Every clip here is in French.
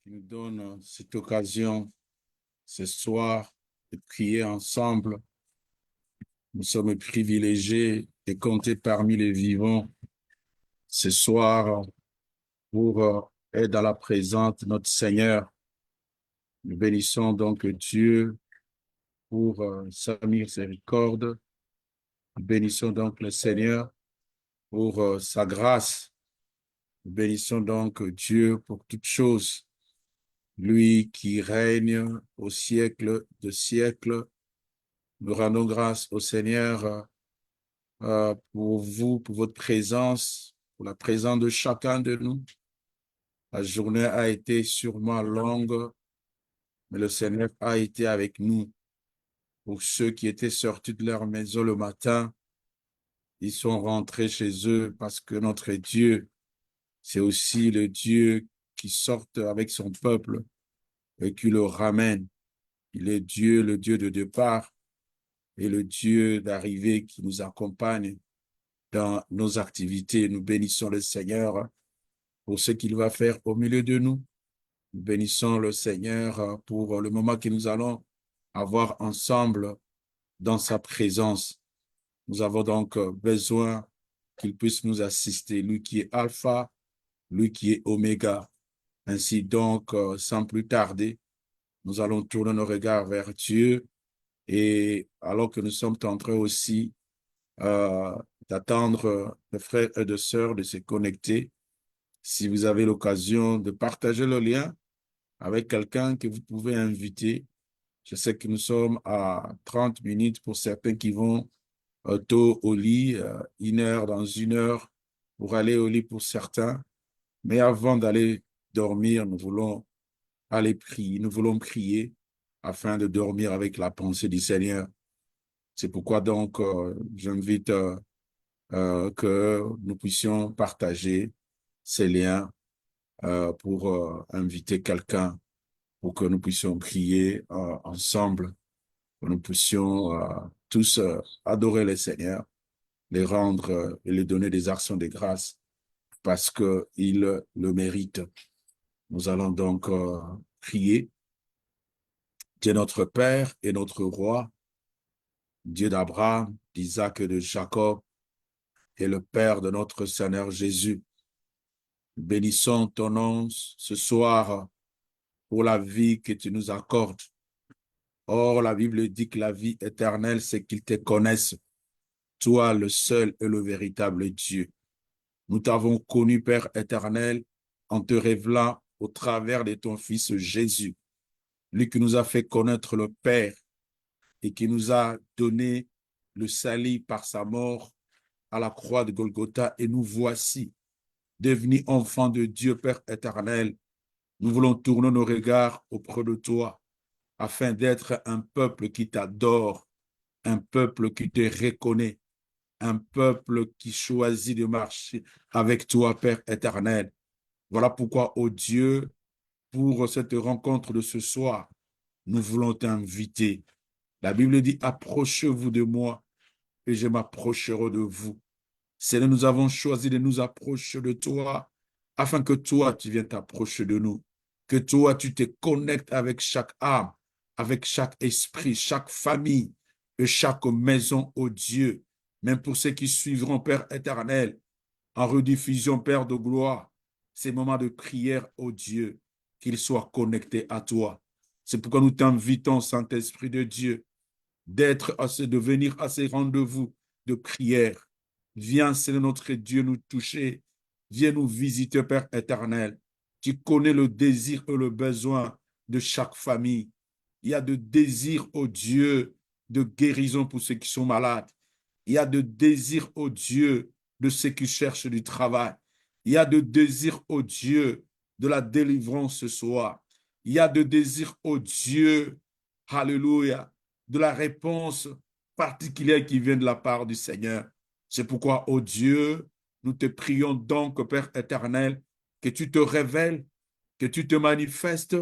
qui nous donne cette occasion ce soir de prier ensemble. Nous sommes privilégiés et comptés parmi les vivants ce soir pour être dans la présence de notre Seigneur. Nous bénissons donc Dieu pour sa miséricorde. Nous bénissons donc le Seigneur pour sa grâce. Nous bénissons donc Dieu pour toutes choses. Lui qui règne au siècle de siècles. Nous rendons grâce au Seigneur pour vous, pour votre présence, pour la présence de chacun de nous. La journée a été sûrement longue, mais le Seigneur a été avec nous. Pour ceux qui étaient sortis de leur maison le matin, ils sont rentrés chez eux parce que notre Dieu, c'est aussi le Dieu qui sort avec son peuple et qui le ramène. Il est Dieu, le Dieu de départ et le Dieu d'arrivée qui nous accompagne dans nos activités. Nous bénissons le Seigneur pour ce qu'il va faire au milieu de nous. Nous bénissons le Seigneur pour le moment que nous allons avoir ensemble dans sa présence. Nous avons donc besoin qu'il puisse nous assister, lui qui est Alpha, lui qui est Oméga. Ainsi donc, sans plus tarder, nous allons tourner nos regards vers Dieu et alors que nous sommes en train aussi euh, d'attendre de frères et de sœurs de se connecter, si vous avez l'occasion de partager le lien avec quelqu'un que vous pouvez inviter. Je sais que nous sommes à 30 minutes pour certains qui vont tôt au lit, 1 heure dans 1 heure pour aller au lit pour certains. Mais avant d'aller dormir, nous voulons aller prier, nous voulons prier afin de dormir avec la pensée du Seigneur. C'est pourquoi donc j'invite que nous puissions partager ces liens pour inviter quelqu'un, pour que nous puissions prier ensemble, que nous puissions tous adorer le Seigneur, les rendre et les donner des actions de grâce parce qu'il le mérite. Nous allons donc prier. Dieu notre Père et notre Roi, Dieu d'Abraham, d'Isaac et de Jacob, et le Père de notre Seigneur Jésus. Bénissons ton nom ce soir pour la vie que tu nous accordes. Or, la Bible dit que la vie éternelle, c'est qu'ils te connaissent, toi le seul et le véritable Dieu. Nous t'avons connu, Père éternel, en te révélant au travers de ton Fils Jésus, lui qui nous a fait connaître le Père et qui nous a donné le salut par sa mort à la croix de Golgotha. Et nous voici devenus enfants de Dieu, Père éternel. Nous voulons tourner nos regards auprès de toi afin d'être un peuple qui t'adore, un peuple qui te reconnaît, un peuple qui choisit de marcher avec toi, Père éternel. Voilà pourquoi, ô Dieu, pour cette rencontre de ce soir, nous voulons t'inviter. La Bible dit, approchez-vous de moi et je m'approcherai de vous. Seigneur, nous avons choisi de nous approcher de toi afin que toi, tu viennes t'approcher de nous. Que toi, tu te connectes avec chaque âme, avec chaque esprit, chaque famille et chaque maison, ô Dieu. Même pour ceux qui suivront, Père éternel, en rediffusion, Père de gloire, ces moments de prière, ô Dieu, qu'ils soient connectés à toi. C'est pourquoi nous t'invitons, Saint-Esprit de Dieu, de venir à ces rendez-vous de prière. Viens, Seigneur notre Dieu, nous toucher. Viens nous visiter, Père éternel. Tu connais le désir et le besoin de chaque famille. Il y a de désir, ô Dieu, de guérison pour ceux qui sont malades. Il y a de désir, ô Dieu, de ceux qui cherchent du travail. Il y a de désir, ô Dieu, de la délivrance ce soir. Il y a de désir, ô Dieu, alléluia, de la réponse particulière qui vient de la part du Seigneur. C'est pourquoi, ô Dieu, nous te prions donc, Père éternel, que tu te révèles, que tu te manifestes,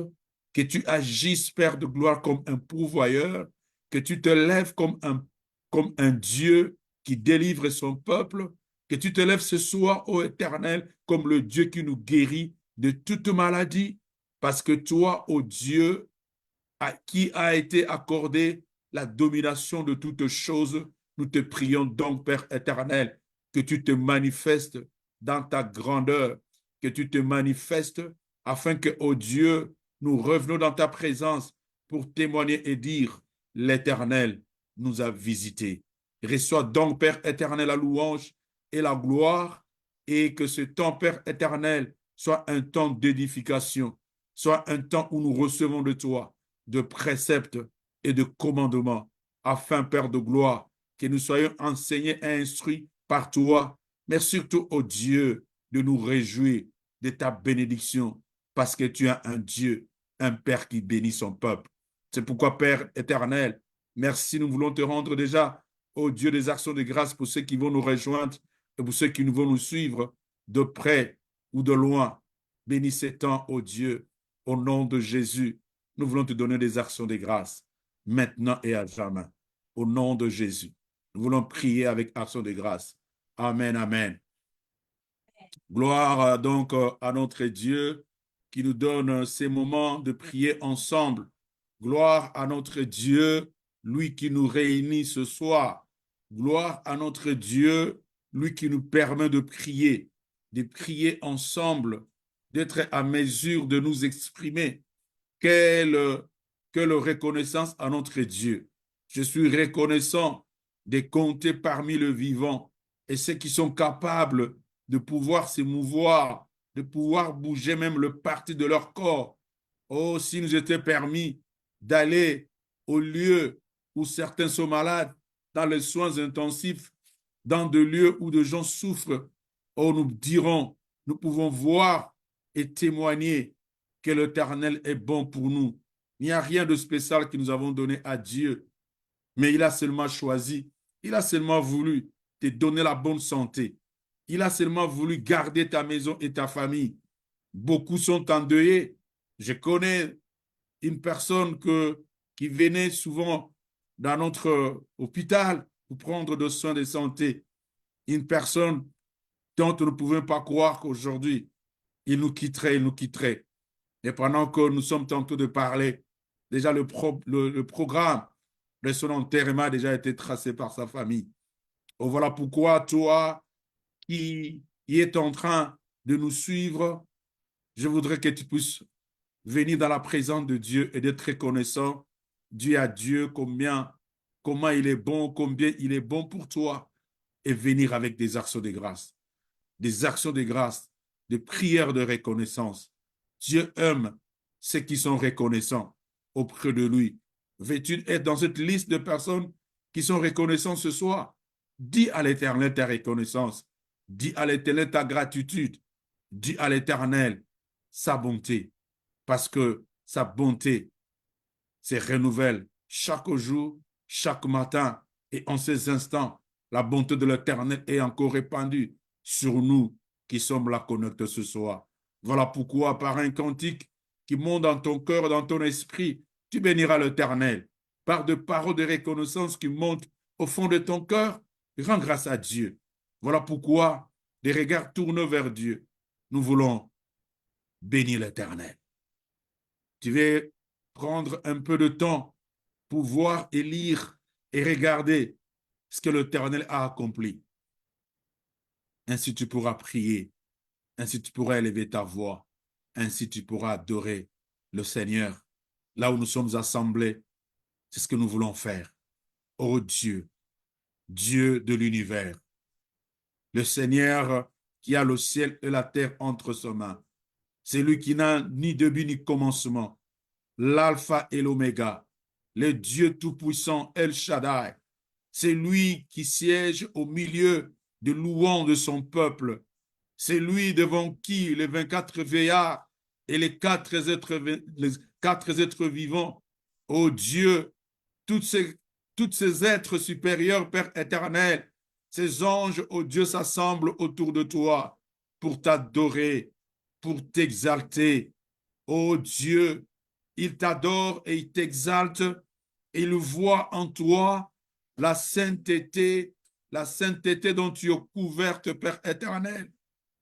que tu agisses, Père de gloire, comme un pourvoyeur, que tu te lèves comme un Dieu qui délivre son peuple, que tu te lèves ce soir, ô Éternel, comme le Dieu qui nous guérit de toute maladie, parce que toi, ô Dieu, à qui a été accordée la domination de toutes choses, nous te prions donc, Père éternel, que tu te manifestes dans ta grandeur, que tu te manifestes afin que, ô Dieu, nous revenons dans ta présence pour témoigner et dire, l'Éternel nous a visités. Reçois donc, Père éternel, la louange et la gloire, et que ce temps, Père éternel, soit un temps d'édification, soit un temps où nous recevons de toi de préceptes et de commandements, afin, Père de gloire, que nous soyons enseignés et instruits par toi, mais surtout, ô Dieu, de nous réjouir de ta bénédiction, parce que tu es un Dieu, un Père qui bénit son peuple. C'est pourquoi, Père éternel, merci, nous voulons te rendre déjà, ô Dieu des actions de grâce, pour ceux qui vont nous rejoindre et pour ceux qui vont nous suivre de près ou de loin. Bénis ces temps, ô Dieu, au nom de Jésus. Nous voulons te donner des actions de grâce, maintenant et à jamais. Au nom de Jésus, nous voulons prier avec action de grâce. Amen, amen. Gloire donc à notre Dieu qui nous donne ces moments de prier ensemble. Gloire à notre Dieu, lui qui nous réunit ce soir. Gloire à notre Dieu, lui qui nous permet de prier ensemble, d'être à mesure de nous exprimer. Quelle reconnaissance à notre Dieu. Je suis reconnaissant de compter parmi le vivant et ceux qui sont capables de pouvoir se mouvoir, de pouvoir bouger même le parti de leur corps. Oh, si nous était permis d'aller au lieu où certains sont malades, dans les soins intensifs, dans des lieux où des gens souffrent, oh, nous dirons, nous pouvons voir et témoigner que l'Éternel est bon pour nous. Il n'y a rien de spécial que nous avons donné à Dieu, mais il a seulement choisi, il a seulement voulu te donner la bonne santé. Il a seulement voulu garder ta maison et ta famille. Beaucoup sont endeuillés. Je connais une personne qui venait souvent dans notre hôpital pour prendre des soins de santé. Une personne dont nous ne pouvons pas croire qu'aujourd'hui, il nous quitterait. Et pendant que nous sommes tentés de parler, déjà le programme de son enterrement a déjà été tracé par sa famille. Oh, voilà pourquoi toi qui es en train de nous suivre, je voudrais que tu puisses venir dans la présence de Dieu et d'être reconnaissant, Dieu à Dieu, comment il est bon, combien il est bon pour toi, et venir avec des actions de grâce, des prières de reconnaissance. Dieu aime ceux qui sont reconnaissants auprès de lui. Veux-tu être dans cette liste de personnes qui sont reconnaissantes ce soir? Dis à l'Éternel ta reconnaissance. Dis à l'Éternel ta gratitude. Dis à l'Éternel sa bonté. Parce que sa bonté se renouvelle chaque jour, chaque matin. Et en ces instants, la bonté de l'Éternel est encore répandue sur nous qui sommes là connectés ce soir. Voilà pourquoi, par un cantique qui monte dans ton cœur, dans ton esprit, tu béniras l'Éternel. Par de paroles de reconnaissance qui montent au fond de ton cœur, rends grâce à Dieu. Voilà pourquoi les regards tournent vers Dieu. Nous voulons bénir l'Éternel. Tu vas prendre un peu de temps pour voir et lire et regarder ce que l'Éternel a accompli. Ainsi tu pourras prier, ainsi tu pourras élever ta voix, ainsi tu pourras adorer le Seigneur. Là où nous sommes assemblés, c'est ce que nous voulons faire. Ô Dieu, Dieu de l'univers, le Seigneur qui a le ciel et la terre entre ses mains, c'est lui qui n'a ni début ni commencement, l'alpha et l'oméga, le Dieu tout-puissant El Shaddai. C'est lui qui siège au milieu de louanges de son peuple. C'est lui devant qui les 24 veillards et les quatre êtres vivants, ô Dieu, tous ces êtres supérieurs, Père éternel, ces anges, ô Dieu, s'assemblent autour de toi pour t'adorer, pour t'exalter. Ô Dieu, ils t'adorent et ils t'exaltent et ils voient en toi la sainteté dont tu es couverte, Père éternel.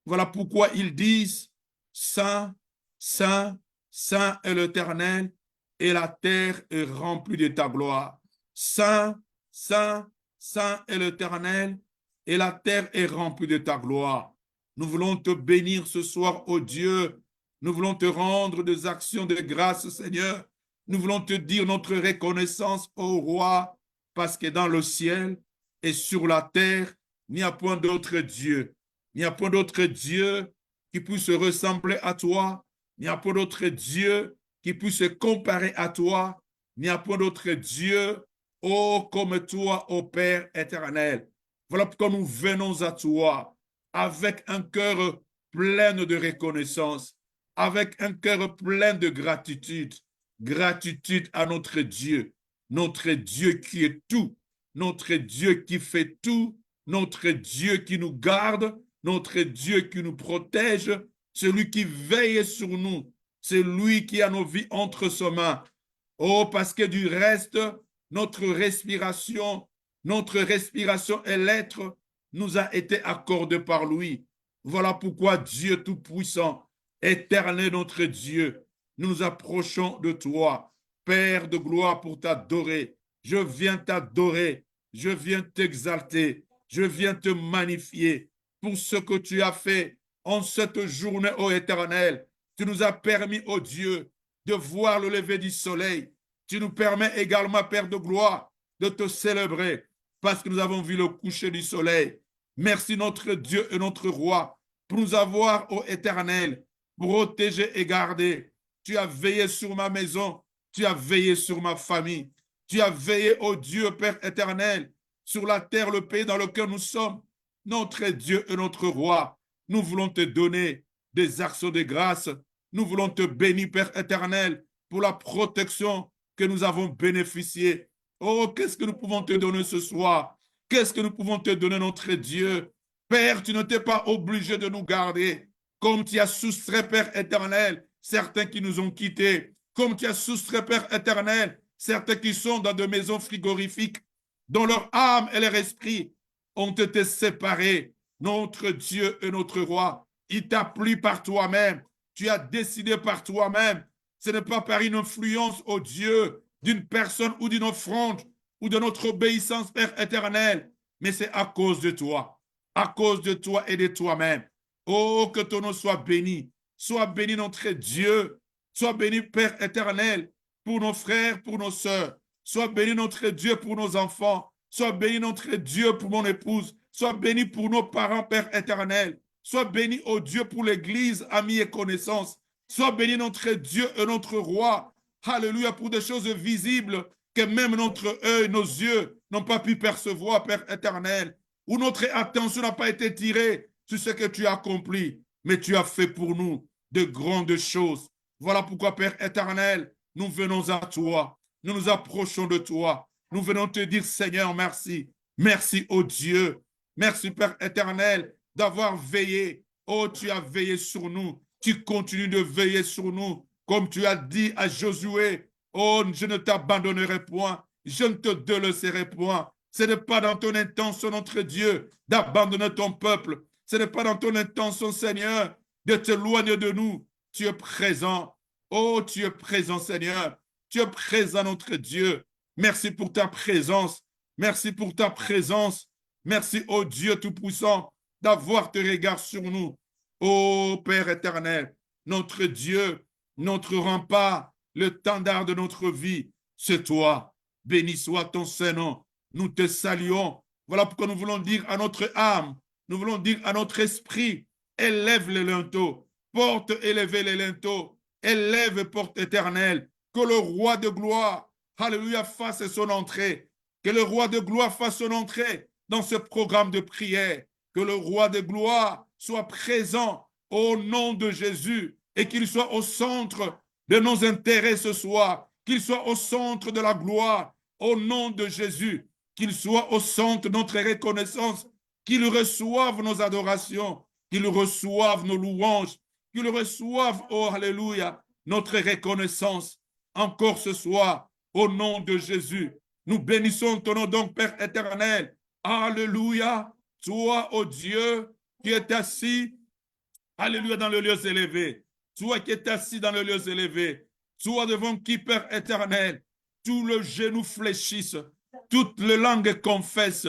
Voilà pourquoi ils disent, Saint, Saint, Saint est l'Éternel, et la terre est remplie de ta gloire. Saint, saint, saint est l'Éternel, et la terre est remplie de ta gloire. Nous voulons te bénir ce soir, ô Dieu. Nous voulons te rendre des actions de grâce, Seigneur. Nous voulons te dire notre reconnaissance, ô Roi, parce que dans le ciel et sur la terre, il n'y a point d'autre Dieu. Il n'y a point d'autre Dieu qui puisse ressembler à toi. Il n'y a point d'autre Dieu qui puisse se comparer à toi. Il n'y a point d'autre Dieu, ô comme toi, ô Père éternel. Voilà pourquoi nous venons à toi avec un cœur plein de reconnaissance, avec un cœur plein de gratitude. Gratitude à notre Dieu qui est tout, notre Dieu qui fait tout, notre Dieu qui nous garde, notre Dieu qui nous protège, celui qui veille sur nous, c'est lui qui a nos vies entre ses mains. Oh, parce que du reste, notre respiration et l'être nous a été accordé par lui. Voilà pourquoi Dieu Tout-Puissant, éternel notre Dieu, nous nous approchons de toi, Père de gloire, pour t'adorer. Je viens t'adorer, je viens t'exalter, je viens te magnifier pour ce que tu as fait en cette journée, ô Éternel. Tu nous as permis, ô Dieu, de voir le lever du soleil. Tu nous permets également, Père de gloire, de te célébrer parce que nous avons vu le coucher du soleil. Merci notre Dieu et notre Roi pour nous avoir, ô Éternel, protégé et gardé. Tu as veillé sur ma maison, tu as veillé sur ma famille, tu as veillé, ô Dieu, Père éternel, sur la terre, le pays dans lequel nous sommes. Notre Dieu et notre Roi, nous voulons te donner des actions de grâce. Nous voulons te bénir, Père éternel, pour la protection que nous avons bénéficiée. Oh, qu'est-ce que nous pouvons te donner ce soir? Qu'est-ce que nous pouvons te donner, notre Dieu? Père, tu n'étais pas obligé de nous garder. Comme tu as soustrait, Père éternel, certains qui nous ont quittés. Comme tu as soustrait, Père éternel, certains qui sont dans des maisons frigorifiques, dont leur âme et leur esprit ont été séparés. Notre Dieu et notre Roi, il t'a plu par toi-même. Tu as décidé par toi-même. Ce n'est pas par une influence, ô Dieu, d'une personne ou d'une offrande ou de notre obéissance, Père éternel, mais c'est à cause de toi et de toi-même. Oh, que ton nom soit béni. Sois béni, notre Dieu. Sois béni, Père éternel, pour nos frères, pour nos sœurs. Sois béni, notre Dieu, pour nos enfants. Sois béni, notre Dieu, pour mon épouse. Sois béni pour nos parents, Père éternel. Sois béni, ô Dieu, pour l'Église, amis et connaissances. Sois béni, notre Dieu et notre Roi. Alléluia, pour des choses visibles que même notre œil, nos yeux n'ont pas pu percevoir, Père éternel, où notre attention n'a pas été tirée sur ce que tu as accompli, mais tu as fait pour nous de grandes choses. Voilà pourquoi, Père éternel, nous venons à toi, nous nous approchons de toi, nous venons te dire, Seigneur, merci. Merci, ô Dieu. Merci, Père éternel, d'avoir veillé. Oh, tu as veillé sur nous. Tu continues de veiller sur nous. Comme tu as dit à Josué, oh, je ne t'abandonnerai point. Je ne te délaisserai point. Ce n'est pas dans ton intention, notre Dieu, d'abandonner ton peuple. Ce n'est pas dans ton intention, Seigneur, de t'éloigner de nous. Tu es présent. Oh, tu es présent, Seigneur. Tu es présent, notre Dieu. Merci pour ta présence. Merci pour ta présence. Merci, ô Dieu Tout-Puissant, d'avoir tes regards sur nous. Ô Père éternel, notre Dieu, notre rempart, le standard de notre vie, c'est toi. Béni soit ton Saint-Nom. Nous te saluons. Voilà pourquoi nous voulons dire à notre âme, nous voulons dire à notre esprit, élève les linteaux, porte élevez les linteaux, élève porte éternelle, que le roi de gloire, alléluia, fasse son entrée, que le roi de gloire fasse son entrée dans ce programme de prière, que le roi de gloire soit présent au nom de Jésus et qu'il soit au centre de nos intérêts ce soir, qu'il soit au centre de la gloire au nom de Jésus, qu'il soit au centre de notre reconnaissance, qu'il reçoive nos adorations, qu'il reçoive nos louanges, qu'il reçoive, oh alléluia, notre reconnaissance encore ce soir au nom de Jésus. Nous bénissons ton nom donc, Père éternel. Alléluia. Toi, ô Dieu, qui es assis, alléluia, dans le lieu élevé. toi qui es assis dans les lieux élevés, toi devant qui, Père éternel, tout le genou fléchisse, toute les langues confessent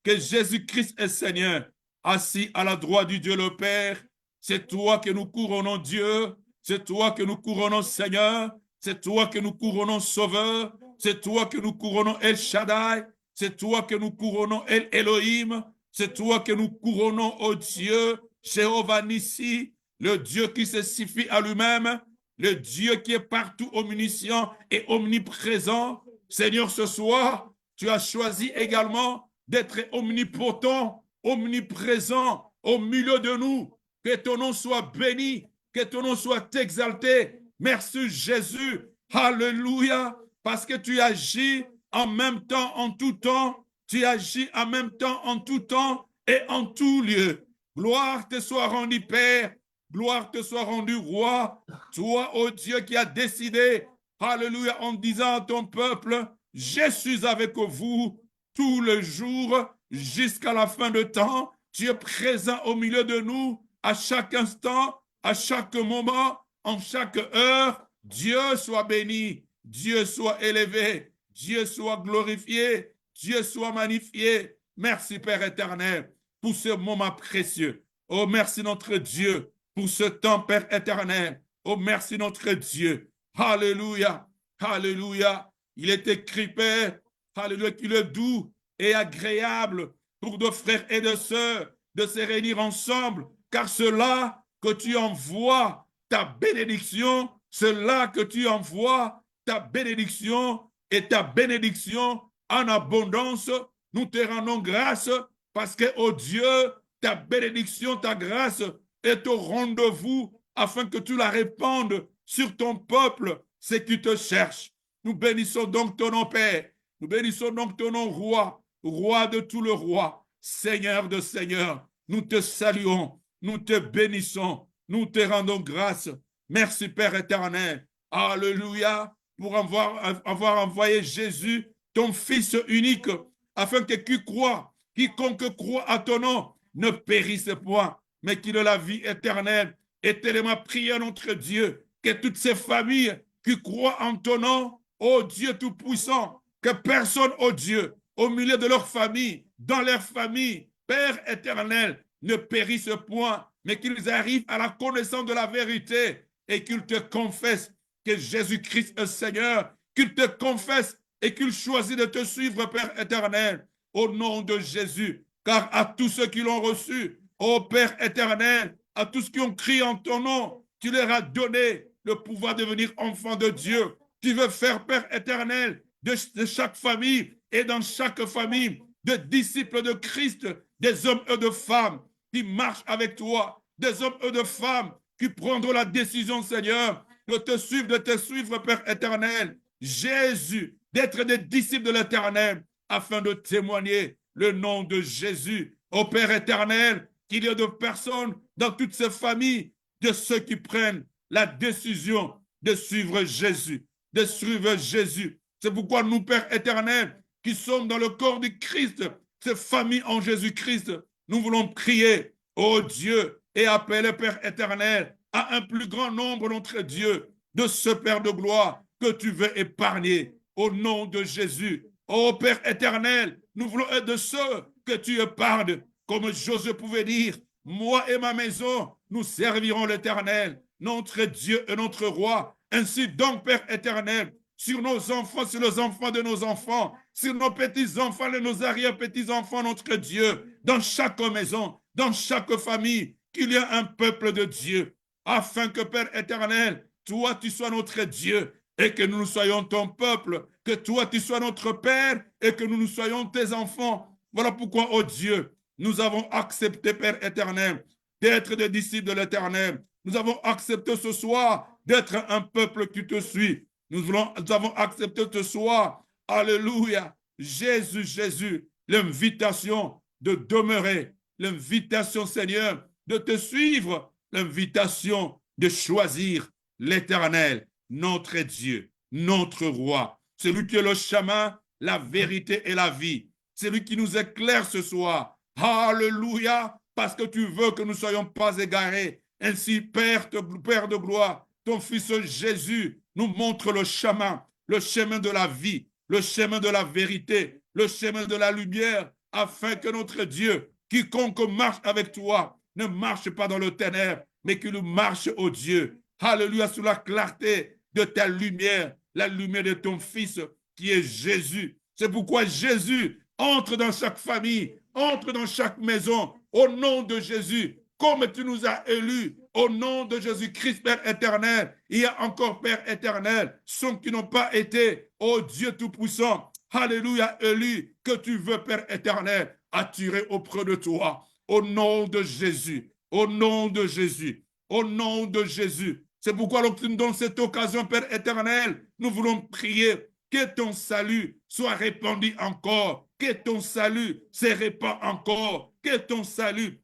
que Jésus-Christ est Seigneur, assis à la droite du Dieu le Père. C'est toi que nous couronnons Dieu, c'est toi que nous couronnons Seigneur, c'est toi que nous couronnons Sauveur, c'est toi que nous couronnons El Shaddai, c'est toi que nous couronnons El Elohim, c'est toi que nous couronnons, ô Dieu, Jéhovah Nissi, le Dieu qui se suffit à lui-même, le Dieu qui est partout omniscient et omniprésent. Seigneur, ce soir, tu as choisi également d'être omnipotent, omniprésent au milieu de nous. Que ton nom soit béni, que ton nom soit exalté. Merci Jésus. Alléluia. Parce que tu agis en même temps, en tout temps. Tu agis en même temps, en tout temps et en tout lieu. Gloire te soit rendue, Père. Gloire te soit rendue, Roi. Toi, ô Dieu, qui as décidé, alléluia, en disant à ton peuple, je suis avec vous tous les jours jusqu'à la fin de temps. Tu es présent au milieu de nous à chaque instant, à chaque moment, en chaque heure. Dieu soit béni, Dieu soit élevé, Dieu soit glorifié, Dieu soit magnifié. Merci Père éternel pour ce moment précieux. Oh, merci notre Dieu pour ce temps, Père éternel. Oh, merci notre Dieu. Alléluia, alléluia. Il est écrit, Père, alléluia, qu'il est doux et agréable pour nos frères et nos sœurs de se réunir ensemble, car cela que tu envoies ta bénédiction, cela que tu envoies ta bénédiction et ta bénédiction en abondance, nous te rendons grâce parce que, oh Dieu, ta bénédiction, ta grâce est au rendez-vous afin que tu la répandes sur ton peuple, ceux qui te cherchent. Nous bénissons donc ton nom, Père. Nous bénissons donc ton nom, Roi, Roi de tous les rois, Seigneur de seigneurs. Nous te saluons, nous te bénissons, nous te rendons grâce. Merci, Père éternel. Alléluia, pour avoir envoyé Jésus, ton Fils unique, afin que quiconque croit à ton nom ne périsse point, mais qu'il ait la vie éternelle. Et tellement prier notre Dieu, que toutes ces familles qui croient en ton nom, ô Dieu Tout-Puissant, que personne, ô Dieu, au milieu de leur famille, dans leur famille, Père éternel, ne périsse point, mais qu'ils arrivent à la connaissance de la vérité et qu'ils te confessent que Jésus-Christ est Seigneur, qu'ils te confessent et qu'ils choisissent de te suivre, Père éternel, au nom de Jésus. Car à tous ceux qui l'ont reçu, ô Père éternel, à tous qui ont crié en ton nom, tu leur as donné le pouvoir de devenir enfants de Dieu. Tu veux faire, Père éternel, de chaque famille et dans chaque famille, de disciples de Christ, des hommes et de femmes qui marchent avec toi, des hommes et de femmes qui prendront la décision, Seigneur, de te suivre, Père éternel. Jésus, d'être des disciples de l'éternel, afin de témoigner le nom de Jésus. Ô Père éternel, qu'il y ait de personnes dans toutes ces familles, de ceux qui prennent la décision de suivre Jésus, de suivre Jésus. C'est pourquoi nous, Père éternel, qui sommes dans le corps du Christ, ces familles en Jésus-Christ, nous voulons prier, ô Dieu, et appeler, Père éternel, à un plus grand nombre, notre Dieu, de ce Père de gloire que tu veux épargner, au nom de Jésus. Ô Père éternel, nous voulons être de ceux que tu épargnes, comme Josué pouvait dire, moi et ma maison, nous servirons l'Éternel, notre Dieu et notre Roi. Ainsi donc, Père éternel, sur nos enfants, sur les enfants de nos enfants, sur nos petits-enfants et nos arrière-petits-enfants, notre Dieu, dans chaque maison, dans chaque famille, qu'il y ait un peuple de Dieu, afin que, Père éternel, toi, tu sois notre Dieu et que nous soyons ton peuple, que toi, tu sois notre Père et que nous soyons tes enfants. Voilà pourquoi, oh Dieu, nous avons accepté, Père éternel, d'être des disciples de l'Éternel. Nous avons accepté ce soir d'être un peuple qui te suit. Nous avons accepté ce soir, alléluia, Jésus, l'invitation de demeurer, l'invitation, Seigneur, de te suivre, l'invitation de choisir l'Éternel, notre Dieu, notre Roi, celui qui est le chemin, la vérité et la vie. C'est lui qui nous éclaire ce soir. Alléluia, parce que tu veux que nous ne soyons pas égarés Ainsi, Père de gloire, ton Fils Jésus nous montre le chemin de la vie, le chemin de la vérité, le chemin de la lumière, afin que notre Dieu, quiconque marche avec toi, ne marche pas dans le ténèbre, mais qu'il marche au Dieu. Alléluia, sous la clarté de ta lumière, la lumière de ton Fils qui est Jésus. C'est pourquoi Jésus entre dans chaque famille, entre dans chaque maison, au nom de Jésus, comme tu nous as élus, au nom de Jésus-Christ, Père éternel. Il y a encore, Père éternel, ceux qui n'ont pas été, ô Dieu Tout-Puissant, alléluia, élus, que tu veux, Père éternel, attirer auprès de toi, au nom de Jésus, au nom de Jésus, au nom de Jésus. C'est pourquoi, donc, tu nous donnes cette occasion, Père éternel, nous voulons prier que ton salut soit répandu encore, que ton salut se répand encore, que ton salut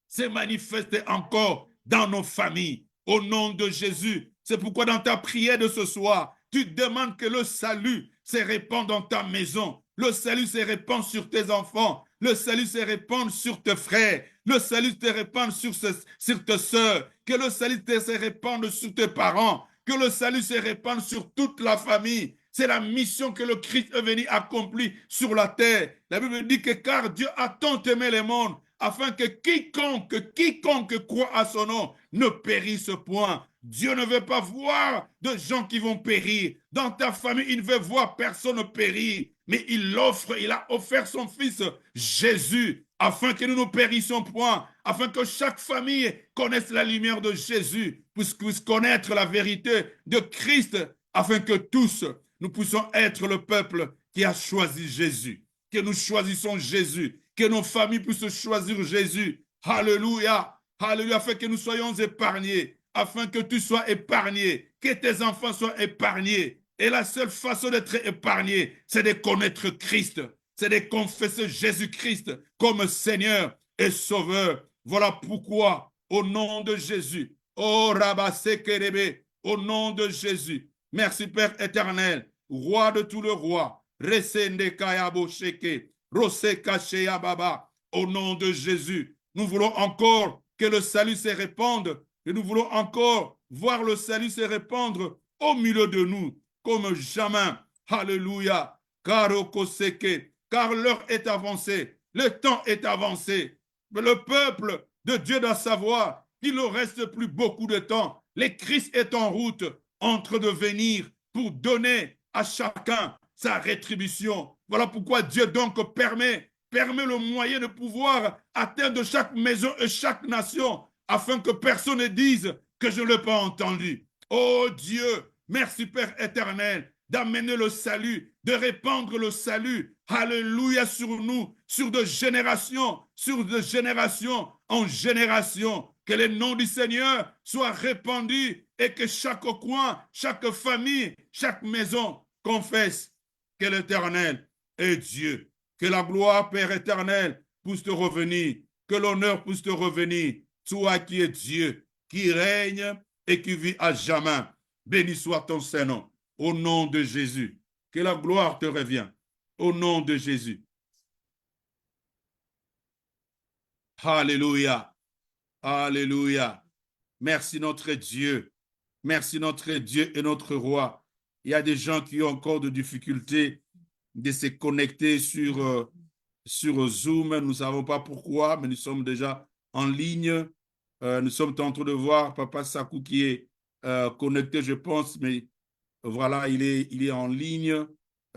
se manifeste encore dans nos familles. Au nom de Jésus, c'est pourquoi dans ta prière de ce soir, tu demandes que le salut se répande dans ta maison, le salut se répand sur tes enfants, le salut se répand sur tes frères, le salut se répand sur tes soeurs, que le salut se répande sur tes parents, que le salut se répande sur toute la famille. C'est la mission que le Christ est venu accomplir sur la terre. La Bible dit que car Dieu a tant aimé le monde, afin que quiconque croit à son nom ne périsse point. Dieu ne veut pas voir de gens qui vont périr. Dans ta famille, il ne veut voir personne périr. Mais il a offert son Fils Jésus, afin que nous ne périssions point, afin que chaque famille connaisse la lumière de Jésus, puisse connaître la vérité de Christ, afin que tous, nous puissions être le peuple qui a choisi Jésus, que nous choisissons Jésus, que nos familles puissent choisir Jésus. Alléluia, alléluia, afin que nous soyons épargnés, afin que tu sois épargné, que tes enfants soient épargnés. Et la seule façon d'être épargné, c'est de connaître Christ, c'est de confesser Jésus-Christ comme Seigneur et Sauveur. Voilà pourquoi, au nom de Jésus, oh Rabasekerebe, au nom de Jésus, merci Père éternel, roi de tout le roi, Resende Kayabo Sheke, au nom de Jésus, nous voulons encore que le salut se répande et nous voulons encore voir le salut se répandre au milieu de nous comme jamais. Alléluia. Car l'heure est avancée, le temps est avancé. Mais le peuple de Dieu doit savoir qu'il ne reste plus beaucoup de temps. Le Christ est en route, en train de venir pour donner à chacun sa rétribution. Voilà pourquoi Dieu donc permet le moyen de pouvoir atteindre chaque maison et chaque nation, afin que personne ne dise que je ne l'ai pas entendu. Oh Dieu, merci Père éternel, d'amener le salut, de répandre le salut, alléluia, sur nous, sur de génération en génération, que le nom du Seigneur soit répandu et que chaque coin, chaque famille, chaque maison confesse que l'Éternel est Dieu. Que la gloire, Père éternel, puisse te revenir, que l'honneur puisse te revenir, toi qui es Dieu, qui règne et qui vit à jamais. Béni soit ton Saint-Nom, au nom de Jésus. Que la gloire te revienne, au nom de Jésus. Alléluia, alléluia. Merci notre Dieu, merci notre Dieu et notre roi. Il y a des gens qui ont encore de difficultés de se connecter sur Zoom. Nous ne savons pas pourquoi, mais nous sommes déjà en ligne. Nous sommes en train de voir Papa Sakou qui est connecté, je pense, mais voilà, il est en ligne.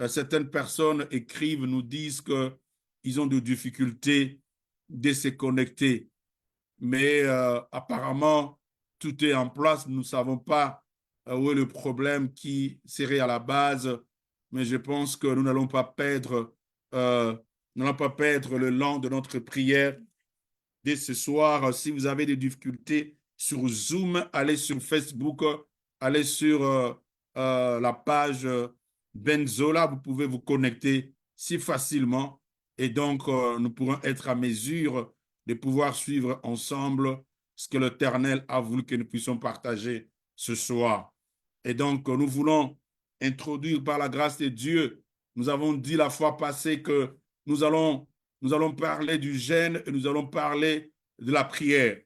Certaines personnes écrivent, nous disent qu'ils ont des difficultés de se connecter. Mais apparemment, tout est en place. Nous ne savons pas où est le problème qui serait à la base, mais je pense que nous n'allons pas perdre le long de notre prière dès ce soir. Si vous avez des difficultés sur Zoom, allez sur Facebook, allez sur la page Benzola, vous pouvez vous connecter si facilement et donc nous pourrons être à mesure de pouvoir suivre ensemble ce que l'Éternel a voulu que nous puissions partager ce soir. Et donc nous voulons introduire par la grâce de Dieu. Nous avons dit la fois passée que nous allons parler du jeûne et nous allons parler de la prière.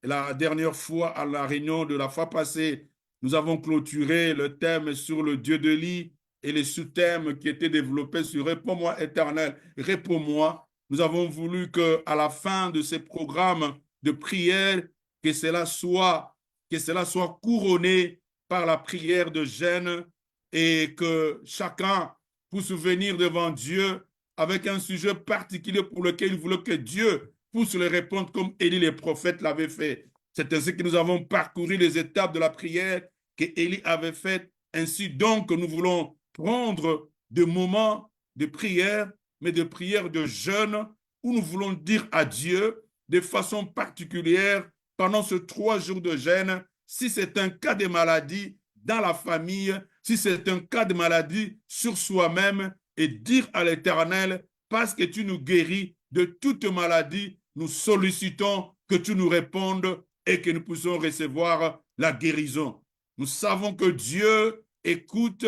La dernière fois, à la réunion de la fois passée, nous avons clôturé le thème sur le Dieu de lit et les sous-thèmes qui étaient développés sur Réponds-moi éternel, réponds-moi. Nous avons voulu qu'à la fin de ces programmes de prière, que cela soit, que cela soit couronné par la prière de jeûne et que chacun puisse venir devant Dieu avec un sujet particulier pour lequel il voulait que Dieu puisse le répondre comme Élie les prophètes l'avaient fait. C'est ainsi que nous avons parcouru les étapes de la prière que Élie avait faites. Ainsi donc, nous voulons prendre des moments de prière, mais de prière de jeûne, où nous voulons dire à Dieu de façon particulière pendant ces 3 jours de jeûne, si c'est un cas de maladie dans la famille, si c'est un cas de maladie sur soi-même, et dire à l'Éternel, parce que tu nous guéris de toute maladie, nous sollicitons que tu nous répondes et que nous puissions recevoir la guérison. Nous savons que Dieu écoute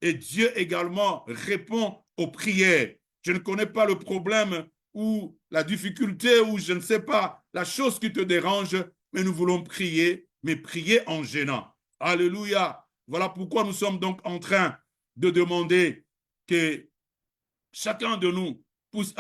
et Dieu également répond aux prières. Je ne connais pas le problème ou la difficulté ou je ne sais pas la chose qui te dérange, mais nous voulons prier, mais prier en gênant. Alléluia. Voilà pourquoi nous sommes donc en train de demander que chacun de nous puisse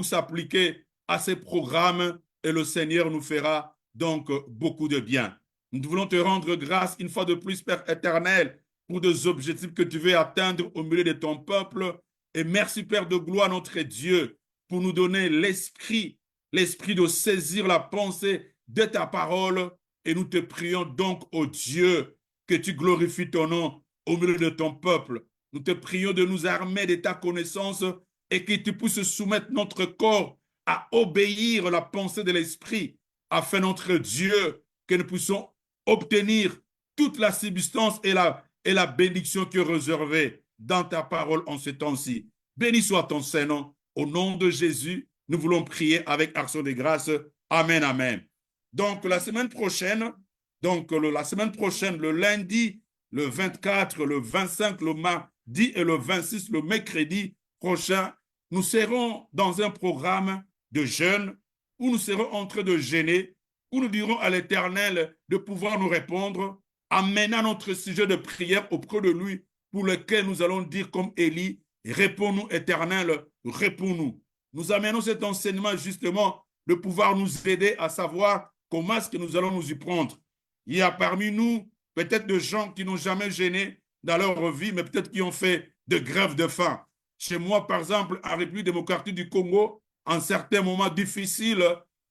s'appliquer à ces programmes et le Seigneur nous fera donc beaucoup de bien. Nous voulons te rendre grâce une fois de plus, Père éternel, pour des objectifs que tu veux atteindre au milieu de ton peuple. Et merci, Père de gloire, notre Dieu, pour nous donner l'esprit de saisir la pensée de ta parole. Et nous te prions donc, ô Dieu, que tu glorifies ton nom au milieu de ton peuple. Nous te prions de nous armer de ta connaissance et que tu puisses soumettre notre corps à obéir à la pensée de l'Esprit, afin, notre Dieu, que nous puissions obtenir toute la substance et la bénédiction qui est réservée dans ta parole en ce temps-ci. Béni soit ton Saint-Nom. Au nom de Jésus, nous voulons prier avec action de grâce. Amen, amen. Donc, la semaine prochaine, le lundi, le 24, le 25, le mardi et le 26, le mercredi prochain, nous serons dans un programme de jeûne où nous serons en train de jeûner, où nous dirons à l'Éternel de pouvoir nous répondre, amenant notre sujet de prière auprès de lui, pour lequel nous allons dire comme Élie, réponds-nous Éternel, réponds-nous. Nous amenons cet enseignement justement de pouvoir nous aider à savoir comment est-ce que nous allons nous y prendre. Il y a parmi nous peut-être des gens qui n'ont jamais gêné dans leur vie, mais peut-être qui ont fait de grèves de faim. Chez moi, par exemple, en République démocratique du Congo, en certains moments difficiles,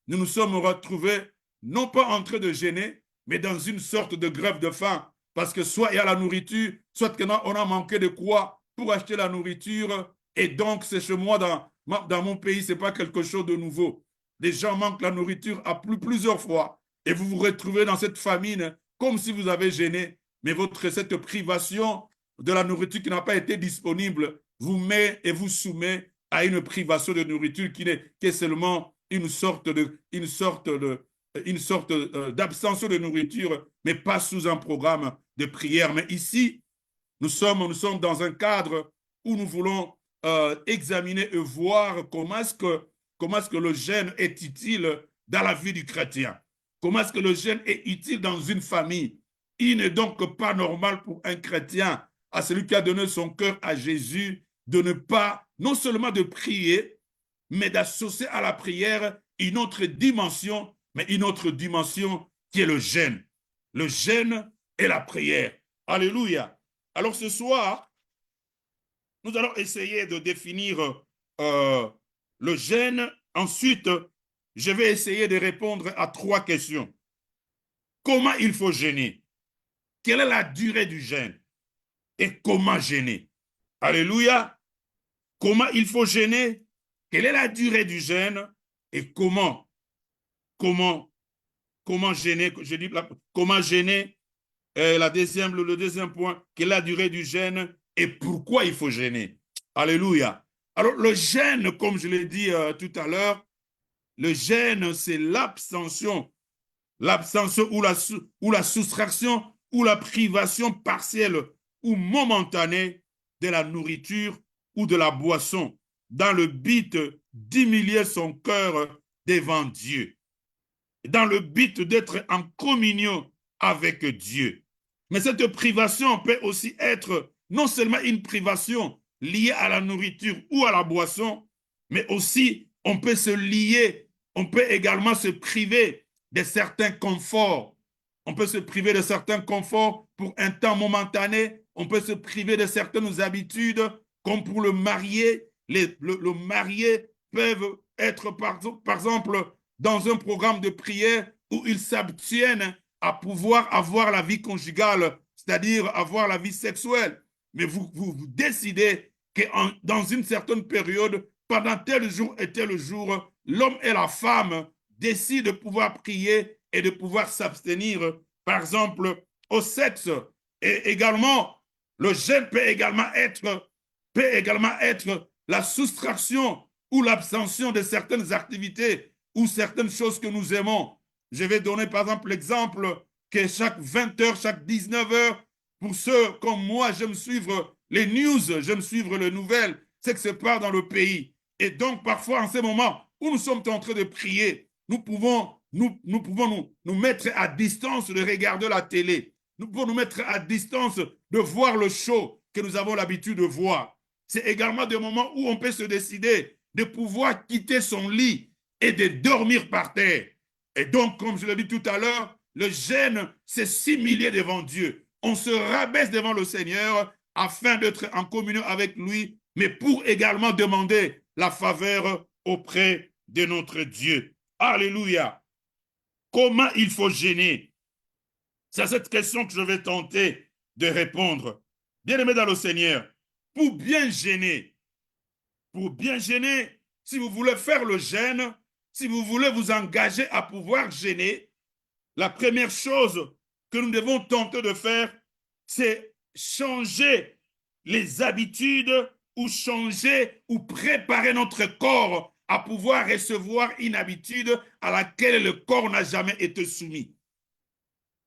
nous nous sommes retrouvés non pas en train de gêner, mais dans une sorte de grève de faim. Parce que soit il y a la nourriture, soit on a manqué de quoi pour acheter la nourriture. Et donc, c'est chez moi, dans mon pays, ce n'est pas quelque chose de nouveau. Les gens manquent la nourriture à plusieurs fois. Et vous vous retrouvez dans cette famine comme si vous avez gêné. Mais cette privation de la nourriture qui n'a pas été disponible vous met et vous soumet à une privation de nourriture qui est seulement une sorte d'abstention de nourriture, mais pas sous un programme de prière. Mais ici, nous sommes dans un cadre où nous voulons examiner et voir comment est-ce que le jeûne est utile dans la vie du chrétien. Comment est-ce que le jeûne est utile dans une famille. Il n'est donc pas normal pour un chrétien, à celui qui a donné son cœur à Jésus, de ne pas, non seulement de prier, mais d'associer à la prière une autre dimension, mais une autre dimension qui est le jeûne. Le jeûne et la prière. Alléluia. Alors ce soir, nous allons essayer de définir le jeûne. Ensuite, je vais essayer de répondre à 3 questions. Comment il faut jeûner? Quelle est la durée du jeûne? Et comment jeûner? Alléluia. Comment il faut jeûner? Quelle est la durée du jeûne? Et comment jeûner? Je dis comment jeûner? Le deuxième point, quelle est la durée du jeûne et pourquoi il faut jeûner? Alléluia. Alors, le jeûne, comme je l'ai dit tout à l'heure, le jeûne, c'est l'abstention ou la soustraction ou la privation partielle ou momentanée de la nourriture ou de la boisson dans le but d'humilier son cœur devant Dieu. dans le but d'être en communion avec Dieu. Mais cette privation peut aussi être non seulement une privation liée à la nourriture ou à la boisson, mais aussi on peut se lier, on peut également se priver de certains conforts. On peut se priver de certains conforts pour un temps momentané. On peut se priver de certaines habitudes, comme pour le marié. Le marié peuvent être, par exemple, dans un programme de prière où ils s'abstiennent à pouvoir avoir la vie conjugale, c'est-à-dire avoir la vie sexuelle. Mais vous décidez que dans une certaine période, pendant tel jour et tel jour, l'homme et la femme décident de pouvoir prier et de pouvoir s'abstenir, par exemple, au sexe. Et également, le jeûne peut également être la soustraction ou l'abstention de certaines activités ou certaines choses que nous aimons. Je vais donner par exemple l'exemple que chaque 20 heures, chaque 19 heures, pour ceux comme moi, j'aime suivre les news, j'aime suivre les nouvelles, c'est que se passe dans le pays. Et donc, parfois, en ces moments où nous sommes en train de prier, nous pouvons nous mettre à distance de regarder la télé. Nous pouvons nous mettre à distance de voir le show que nous avons l'habitude de voir. C'est également des moments où on peut se décider de pouvoir quitter son lit et de dormir par terre. Et donc, comme je l'ai dit tout à l'heure, le jeûne, c'est s'humilier devant Dieu. On se rabaisse devant le Seigneur afin d'être en communion avec lui, mais pour également demander la faveur auprès de notre Dieu. Alléluia. Comment il faut jeûner? C'est à cette question que je vais tenter de répondre. Bien-aimés dans le Seigneur, pour bien jeûner, si vous voulez faire le jeûne, si vous voulez vous engager à pouvoir jeûner, la première chose que nous devons tenter de faire, c'est changer les habitudes ou changer ou préparer notre corps à pouvoir recevoir une habitude à laquelle le corps n'a jamais été soumis.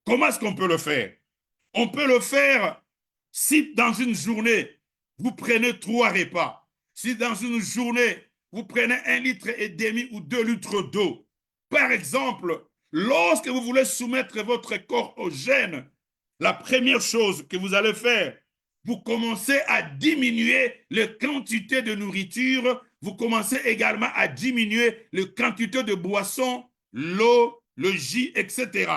Comment est-ce qu'on peut le faire? On peut le faire si dans une journée, vous prenez 3 repas. Si dans une journée, vous prenez 1,5 litre ou 2 litres d'eau. Par exemple, lorsque vous voulez soumettre votre corps au jeûne, la première chose que vous allez faire, vous commencez à diminuer la quantité de nourriture, vous commencez également à diminuer la quantité de boissons, l'eau, le jus, etc.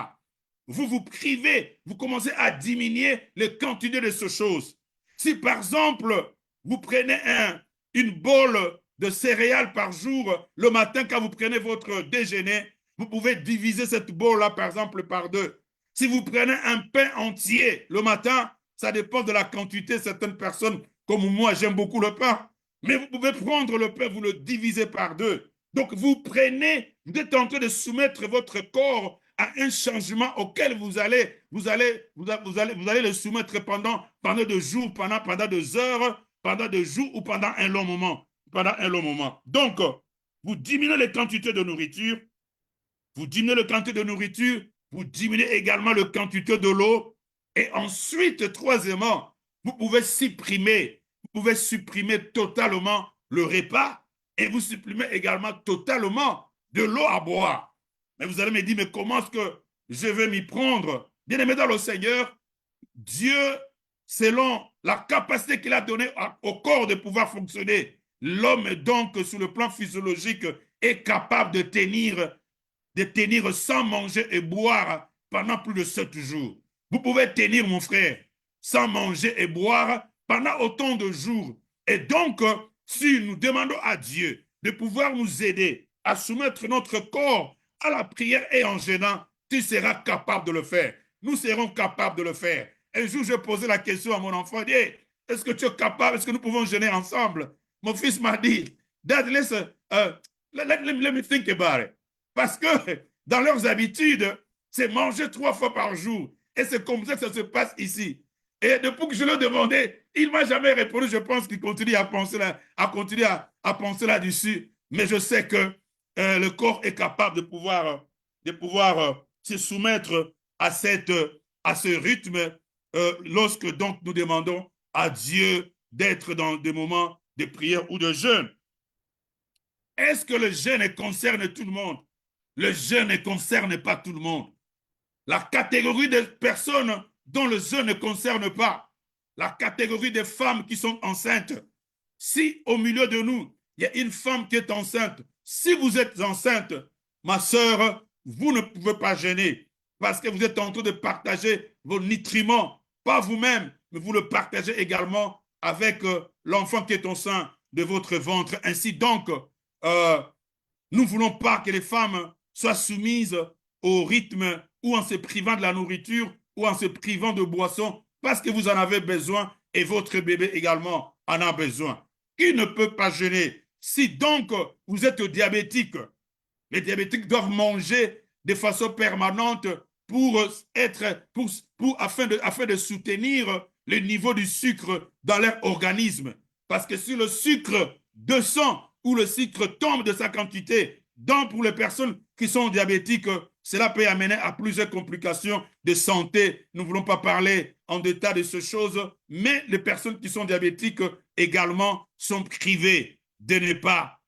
Vous vous privez, vous commencez à diminuer la quantité de ces choses. Si par exemple, vous prenez une bol de céréales par jour le matin quand vous prenez votre déjeuner, vous pouvez diviser cette bol-là par exemple par 2. Si vous prenez un pain entier le matin, ça dépend de la quantité. Certaines personnes, comme moi, j'aime beaucoup le pain. Mais vous pouvez prendre le pain, vous le divisez par 2. Donc vous prenez, vous êtes en train de soumettre votre corps à un changement auquel vous allez le soumettre pendant 2 jours, pendant 2 heures, pendant 2 jours ou pendant un long moment. Donc, vous diminuez les quantités de nourriture, vous diminuez la quantité de nourriture, vous diminuez également la quantité de l'eau. Et ensuite, troisièmement, vous pouvez supprimer totalement le repas et vous supprimez également totalement de l'eau à boire. Mais vous allez me dire, mais comment est-ce que je vais m'y prendre? Bien aimé dans le Seigneur, Dieu, selon la capacité qu'il a donnée au corps de pouvoir fonctionner, l'homme donc sur le plan physiologique est capable de tenir sans manger et boire pendant plus de 7 jours. Vous pouvez tenir, mon frère, sans manger et boire pendant autant de jours. Et donc, si nous demandons à Dieu de pouvoir nous aider à soumettre notre corps à la prière et en jeûnant, tu seras capable de le faire. Nous serons capables de le faire. Un jour, je posais la question à mon enfant, hey, est-ce que tu es capable, est-ce que nous pouvons jeûner ensemble? Mon fils m'a dit, Dad, listen, let me think about it. Parce que dans leurs habitudes, c'est manger 3 fois par jour. Et c'est comme ça que ça se passe ici. Et depuis que je l'ai demandé, il ne m'a jamais répondu. Je pense qu'il continue à penser là-dessus. Mais je sais que le corps est capable de pouvoir se soumettre à ce rythme lorsque donc nous demandons à Dieu d'être dans des moments de prière ou de jeûne. Est-ce que le jeûne concerne tout le monde? Le jeûne ne concerne pas tout le monde. La catégorie des personnes dont le jeûne ne concerne pas, la catégorie des femmes qui sont enceintes. Si au milieu de nous, il y a une femme qui est enceinte, si vous êtes enceinte, ma sœur, vous ne pouvez pas gêner parce que vous êtes en train de partager vos nutriments, pas vous-même, mais vous le partagez également avec l'enfant qui est au sein de votre ventre. Ainsi donc, nous ne voulons pas que les femmes soient soumises au rythme ou en se privant de la nourriture ou en se privant de boissons parce que vous en avez besoin et votre bébé également en a besoin. Qui ne peut pas jeûner? Si donc vous êtes diabétique, les diabétiques doivent manger de façon permanente afin de soutenir le niveau du sucre dans leur organisme. Parce que si le sucre descend ou le sucre tombe de sa quantité, donc pour les personnes qui sont diabétiques, cela peut amener à plusieurs complications de santé. Nous ne voulons pas parler en détail de ces choses, mais les personnes qui sont diabétiques également sont privées de ne pas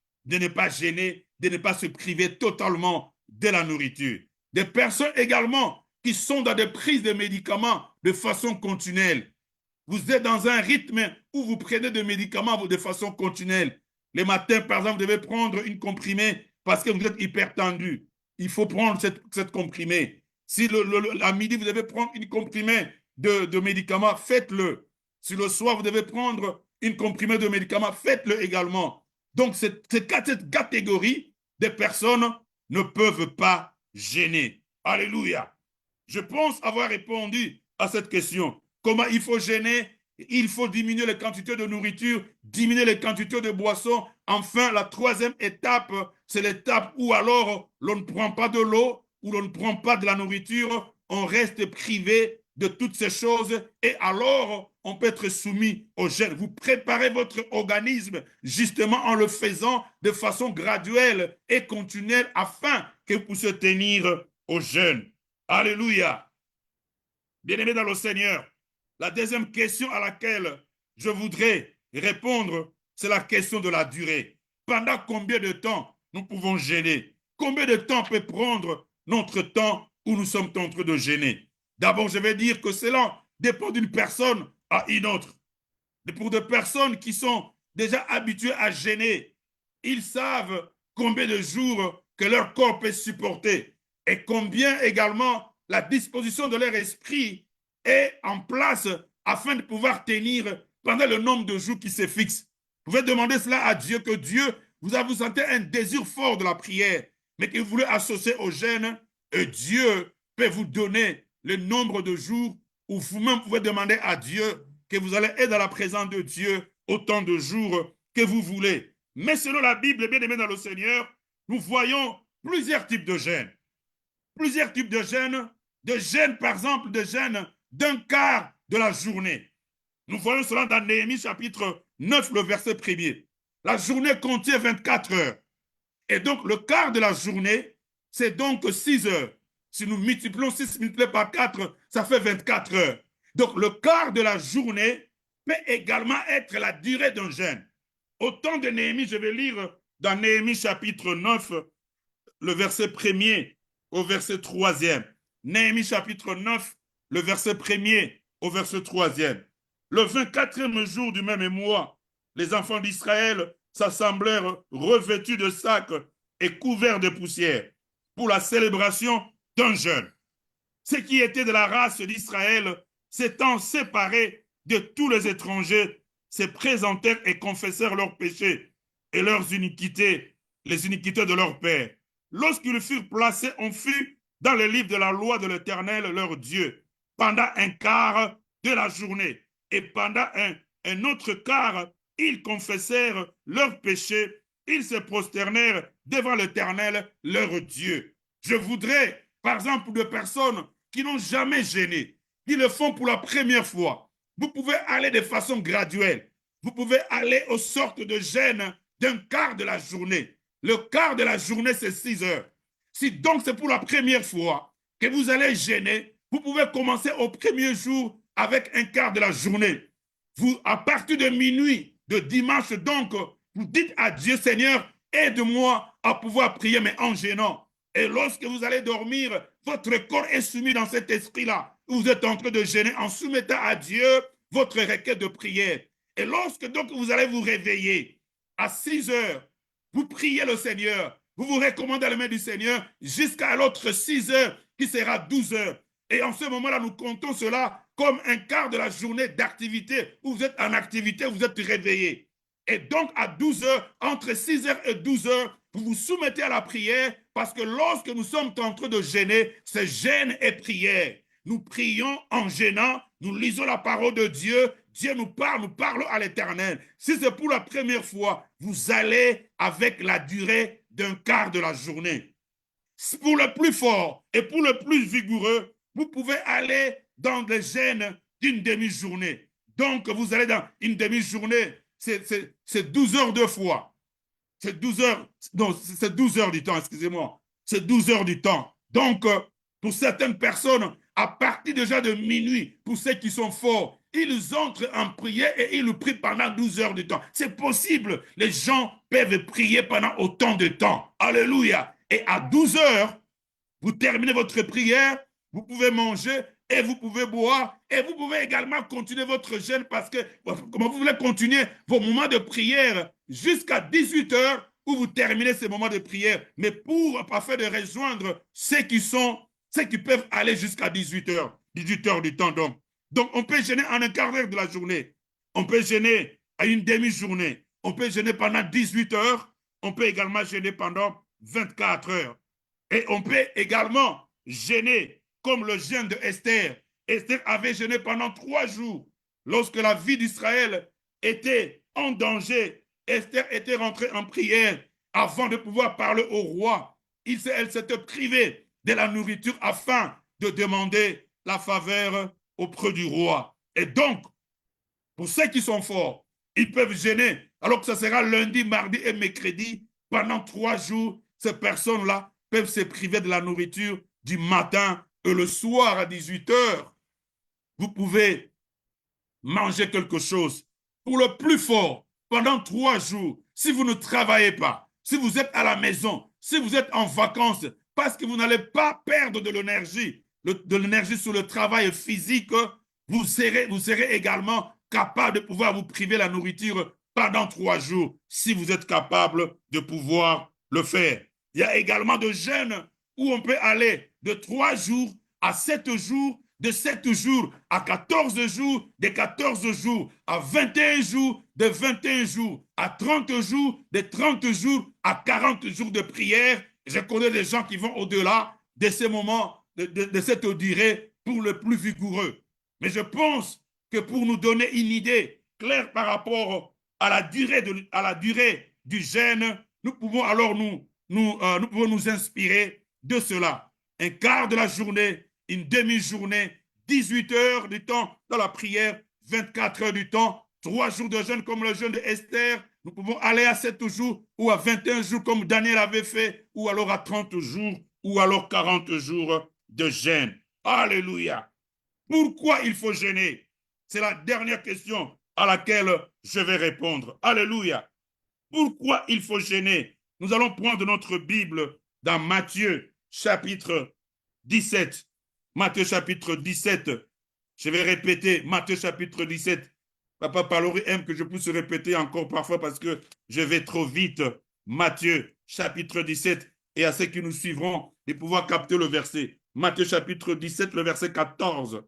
gêner, de ne pas se priver totalement de la nourriture. Des personnes également qui sont dans des prises de médicaments de façon continuelle. Vous êtes dans un rythme où vous prenez des médicaments de façon continuelle. Les matins, par exemple, vous devez prendre une comprimée parce que vous êtes hypertendu. Il faut prendre cette comprimée. Si à midi, vous devez prendre une comprimée de médicaments, faites-le. Si le soir, vous devez prendre une comprimée de médicaments, faites-le également. Donc, cette catégorie de personnes ne peuvent pas gêner. Alléluia. Je pense avoir répondu à cette question. Comment il faut gêner? Il faut diminuer les quantités de nourriture, diminuer les quantités de boissons. Enfin, la troisième étape, c'est l'étape où alors l'on ne prend pas de l'eau, où l'on ne prend pas de la nourriture, on reste privé de toutes ces choses et alors on peut être soumis au jeûne. Vous préparez votre organisme justement en le faisant de façon graduelle et continuelle afin que vous puissiez tenir au jeûne. Alléluia. Bien-aimés dans le Seigneur, la deuxième question à laquelle je voudrais répondre, c'est la question de la durée. Pendant combien de temps nous pouvons gêner? Combien de temps peut prendre notre temps où nous sommes en train de gêner? D'abord, je vais dire que cela dépend d'une personne à une autre. Et pour des personnes qui sont déjà habituées à gêner, ils savent combien de jours que leur corps peut supporter et combien également la disposition de leur esprit est en place afin de pouvoir tenir pendant le nombre de jours qui se fixe. Vous pouvez demander cela à Dieu, que Dieu, vous sentez un désir fort de la prière, mais que vous voulez associer au jeûne, et Dieu peut vous donner le nombre de jours où vous-même pouvez demander à Dieu que vous allez être dans la présence de Dieu autant de jours que vous voulez. Mais selon la Bible, bien aimé dans le Seigneur, nous voyons plusieurs types de jeûnes. Plusieurs types de jeûnes, par exemple, de jeûnes d'un quart de la journée. Nous voyons cela dans Néhémie chapitre 9, le verset 1er. La journée contient 24 heures. Et donc, le quart de la journée, c'est donc 6 heures. Si nous multiplions 6 multiplié par 4, ça fait 24 heures. Donc, le quart de la journée peut également être la durée d'un jeûne. Au temps de Néhémie, je vais lire dans Néhémie chapitre 9, le verset 1er au verset 3e. Néhémie chapitre 9, le verset 1er au verset 3e. Le 24e jour du même mois, les enfants d'Israël s'assemblèrent revêtus de sacs et couverts de poussière pour la célébration d'un jeûne. Ceux qui étaient de la race d'Israël, s'étant séparés de tous les étrangers, se présentèrent et confessèrent leurs péchés et leurs iniquités, les iniquités de leur père. Lorsqu'ils furent placés, on fut dans le livre de la loi de l'Éternel, leur Dieu, pendant un quart de la journée. Et pendant un autre quart, ils confessèrent leurs péchés, ils se prosternèrent devant l'Éternel, leur Dieu. Je voudrais, par exemple, de personnes qui n'ont jamais gêné, qui le font pour la première fois, vous pouvez aller de façon graduelle. Vous pouvez aller aux sortes de jeûne d'un quart de la journée. Le quart de la journée, c'est 6 heures. Si donc c'est pour la première fois que vous allez gêner, vous pouvez commencer au premier jour avec un quart de la journée. Vous, à partir de minuit, de dimanche donc, vous dites à Dieu, Seigneur, aide-moi à pouvoir prier, mais en gênant. Et lorsque vous allez dormir, votre corps est soumis dans cet esprit-là. Vous êtes en train de gêner en soumettant à Dieu votre requête de prière. Et lorsque donc vous allez vous réveiller à 6 heures, vous priez le Seigneur, vous vous recommandez à la main du Seigneur jusqu'à l'autre 6 heures qui sera 12 heures. Et en ce moment-là, nous comptons cela comme un quart de la journée d'activité où vous êtes en activité, vous êtes réveillé. Et donc à 12 heures, entre 6 heures et 12 heures, vous vous soumettez à la prière parce que lorsque nous sommes en train de gêner, c'est gêne et prière. Nous prions en gênant, nous lisons la parole de Dieu, Dieu nous parle à l'Éternel. Si c'est pour la première fois, vous allez avec la durée d'un quart de la journée. Pour le plus fort et pour le plus vigoureux, vous pouvez aller dans des gènes d'une demi-journée. Donc, vous allez dans une demi-journée, c'est 12 heures de fois. C'est 12 heures, non, c'est 12 heures du temps, excusez-moi. C'est 12 heures du temps. Donc, pour certaines personnes, à partir déjà de minuit, pour ceux qui sont forts, ils entrent en prière et ils prient pendant 12 heures du temps. C'est possible. Les gens peuvent prier pendant autant de temps. Alléluia. Et à 12 heures, vous terminez votre prière, vous pouvez manger et vous pouvez boire et vous pouvez également continuer votre jeûne parce que comment vous voulez continuer vos moments de prière jusqu'à 18 heures où vous terminez ces moments de prière, mais pour afin de rejoindre ceux qui peuvent aller jusqu'à 18 heures, 18 heures du temps donc. Donc on peut jeûner en un quart d'heure de la journée, on peut jeûner à une demi-journée, on peut jeûner pendant 18 heures, on peut également jeûner pendant 24 heures. Et on peut également jeûner comme le jeûne de Esther. Esther avait jeûné pendant 3 jours. Lorsque la vie d'Israël était en danger, Esther était rentrée en prière avant de pouvoir parler au roi. Elle s'était privée de la nourriture afin de demander la faveur auprès du roi. Et donc, pour ceux qui sont forts, ils peuvent jeûner, alors que ce sera lundi, mardi et mercredi, pendant 3 jours, ces personnes-là peuvent se priver de la nourriture du matin et le soir à 18 heures. Vous pouvez manger quelque chose. Pour le plus fort, pendant 3 jours, si vous ne travaillez pas, si vous êtes à la maison, si vous êtes en vacances, parce que vous n'allez pas perdre de l'énergie sur le travail physique, vous serez également capable de pouvoir vous priver la nourriture pendant 3 jours, si vous êtes capable de pouvoir le faire. Il y a également de jeûnes où on peut aller de 3 jours à 7 jours, de 7 jours à 14 jours, de 14 jours à 21 jours, de 21 jours à 30 jours, de 30 jours à 40 jours de prière. Je connais des gens qui vont au-delà de ces moments, de cette durée pour le plus vigoureux. Mais je pense que pour nous donner une idée claire par rapport à la durée du jeûne, nous pouvons alors nous pouvons nous inspirer de cela. Un quart de la journée, une demi-journée, 18 heures du temps dans la prière, 24 heures du temps, 3 jours de jeûne comme le jeûne de Esther. Nous pouvons aller à 7 jours ou à 21 jours comme Daniel avait fait, ou alors à 30 jours, ou alors 40 jours de jeûne. Alléluia. Pourquoi il faut jeûner? C'est la dernière question à laquelle je vais répondre. Alléluia. Pourquoi il faut jeûner? Nous allons prendre notre Bible dans Matthieu chapitre 17. Matthieu chapitre 17. Je vais répéter Matthieu chapitre 17. Papa Palori aime que je puisse répéter encore parfois parce que je vais trop vite. Matthieu chapitre 17. Et à ceux qui nous suivront, de pouvoir capter le verset. Matthieu chapitre 17, le verset 14.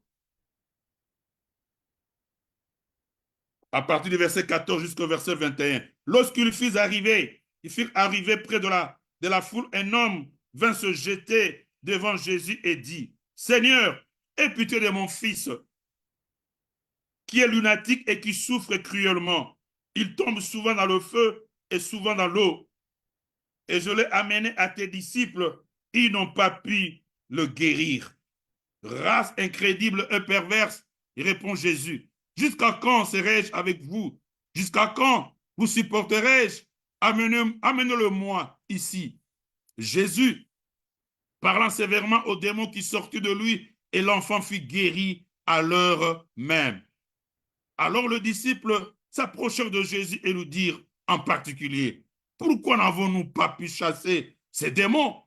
À partir du verset 14 jusqu'au verset 21. Lorsqu'ils furent arrivés près de la foule, un homme vint se jeter devant Jésus et dit, Seigneur, aie pitié de mon fils, qui est lunatique et qui souffre cruellement. Il tombe souvent dans le feu et souvent dans l'eau. Et je l'ai amené à tes disciples, ils n'ont pas pu le guérir. Race incrédible et perverse, répond Jésus. Jusqu'à quand serai-je avec vous? Jusqu'à quand vous supporterai-je? Amenez-le-moi ici. Jésus, parlant sévèrement au démon qui sortit de lui, et l'enfant fut guéri à l'heure même. Alors le disciple s'approchèrent de Jésus et lui dirent en particulier, pourquoi n'avons-nous pas pu chasser ces démons?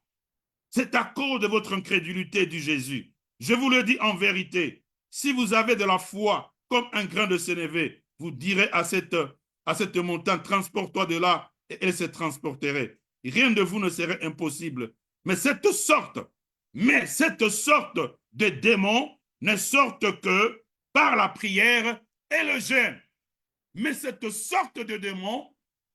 C'est à cause de votre incrédulité, dit Jésus. Je vous le dis en vérité, si vous avez de la foi comme un grain de sénévé, vous direz à cette montagne, transporte-toi de là, et elle se transporterait. Rien de vous ne serait impossible. Mais cette sorte de démons ne sortent que par la prière et le jeûne. Mais cette sorte de démons,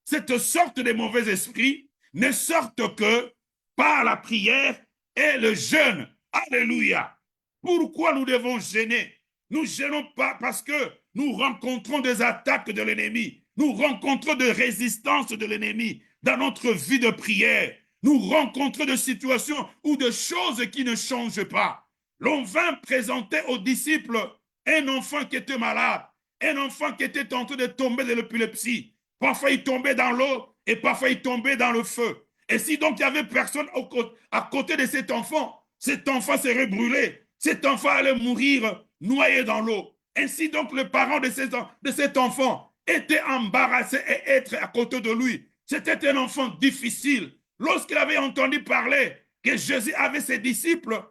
cette sorte de mauvais esprits ne sortent que par la prière et le jeûne. Alléluia. Pourquoi nous devons gêner? Nous gênons pas parce que nous rencontrons des attaques de l'ennemi. Nous rencontrons des résistances de l'ennemi dans notre vie de prière. Nous rencontrons des situations ou des choses qui ne changent pas. L'on vint présenter aux disciples un enfant qui était malade, un enfant qui était en train de tomber de l'épilepsie. Parfois, il tombait dans l'eau et parfois, il tombait dans le feu. Et si donc il n'y avait personne à côté de cet enfant serait brûlé. Cet enfant allait mourir noyé dans l'eau. Ainsi donc, le parent de cet enfant était embarrassé et être à côté de lui. C'était un enfant difficile. Lorsqu'il avait entendu parler que Jésus avait ses disciples,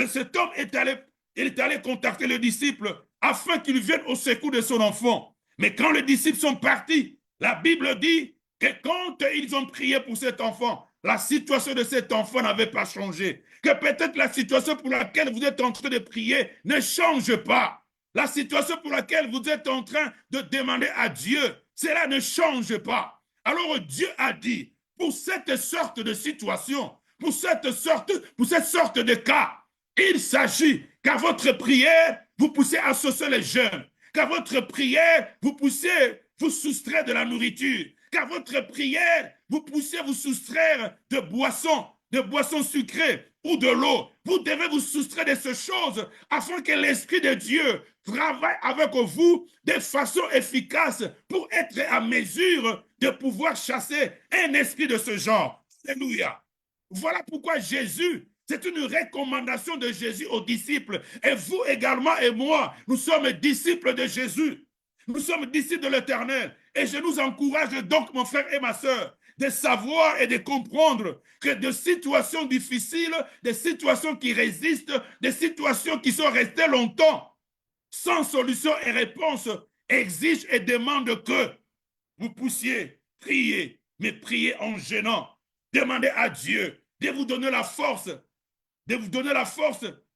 cet homme est allé contacter le disciple afin qu'il vienne au secours de son enfant. Mais quand les disciples sont partis, la Bible dit que quand ils ont prié pour cet enfant, la situation de cet enfant n'avait pas changé. Que peut-être la situation pour laquelle vous êtes en train de prier ne change pas. La situation pour laquelle vous êtes en train de demander à Dieu, cela ne change pas. Alors Dieu a dit, pour cette sorte de situation, pour cette sorte de cas, il s'agit qu'à votre prière, vous poussez à associer les jeunes, qu'à votre prière, vous poussez vous soustraire de la nourriture, qu'à votre prière, vous poussez vous soustraire de boissons sucrées ou de l'eau. Vous devez vous soustraire de ces choses afin que l'Esprit de Dieu travaille avec vous de façon efficace pour être à mesure de pouvoir chasser un esprit de ce genre. Alléluia. Voilà pourquoi Jésus, c'est une recommandation de Jésus aux disciples. Et vous également et moi, nous sommes disciples de Jésus. Nous sommes disciples de l'Éternel. Et je nous encourage donc, mon frère et ma soeur, de savoir et de comprendre que de situations difficiles, des situations qui résistent, des situations qui sont restées longtemps, sans solution et réponse, exigent et demandent que vous puissiez prier, mais prier en gênant. Demandez à Dieu de vous donner la force,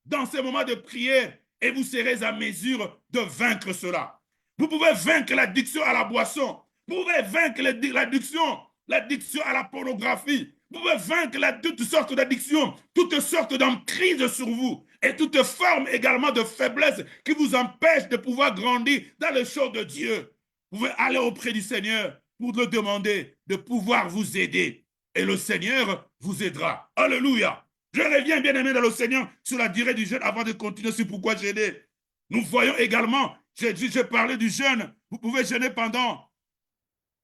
dans ces moments de prière, et vous serez à mesure de vaincre cela. Vous pouvez vaincre l'addiction à la boisson, vous pouvez vaincre l'addiction à la pornographie, vous pouvez vaincre toutes sortes d'addictions, toutes sortes d'emprises sur vous, et toute forme également de faiblesse qui vous empêche de pouvoir grandir dans les choses de Dieu. Vous pouvez aller auprès du Seigneur pour le demander de pouvoir vous aider. Et le Seigneur vous aidera. Alléluia. Je reviens, bien aimé, dans le Seigneur sur la durée du jeûne avant de continuer sur pourquoi jeûner. Nous voyons également, j'ai parlé du jeûne, vous pouvez jeûner pendant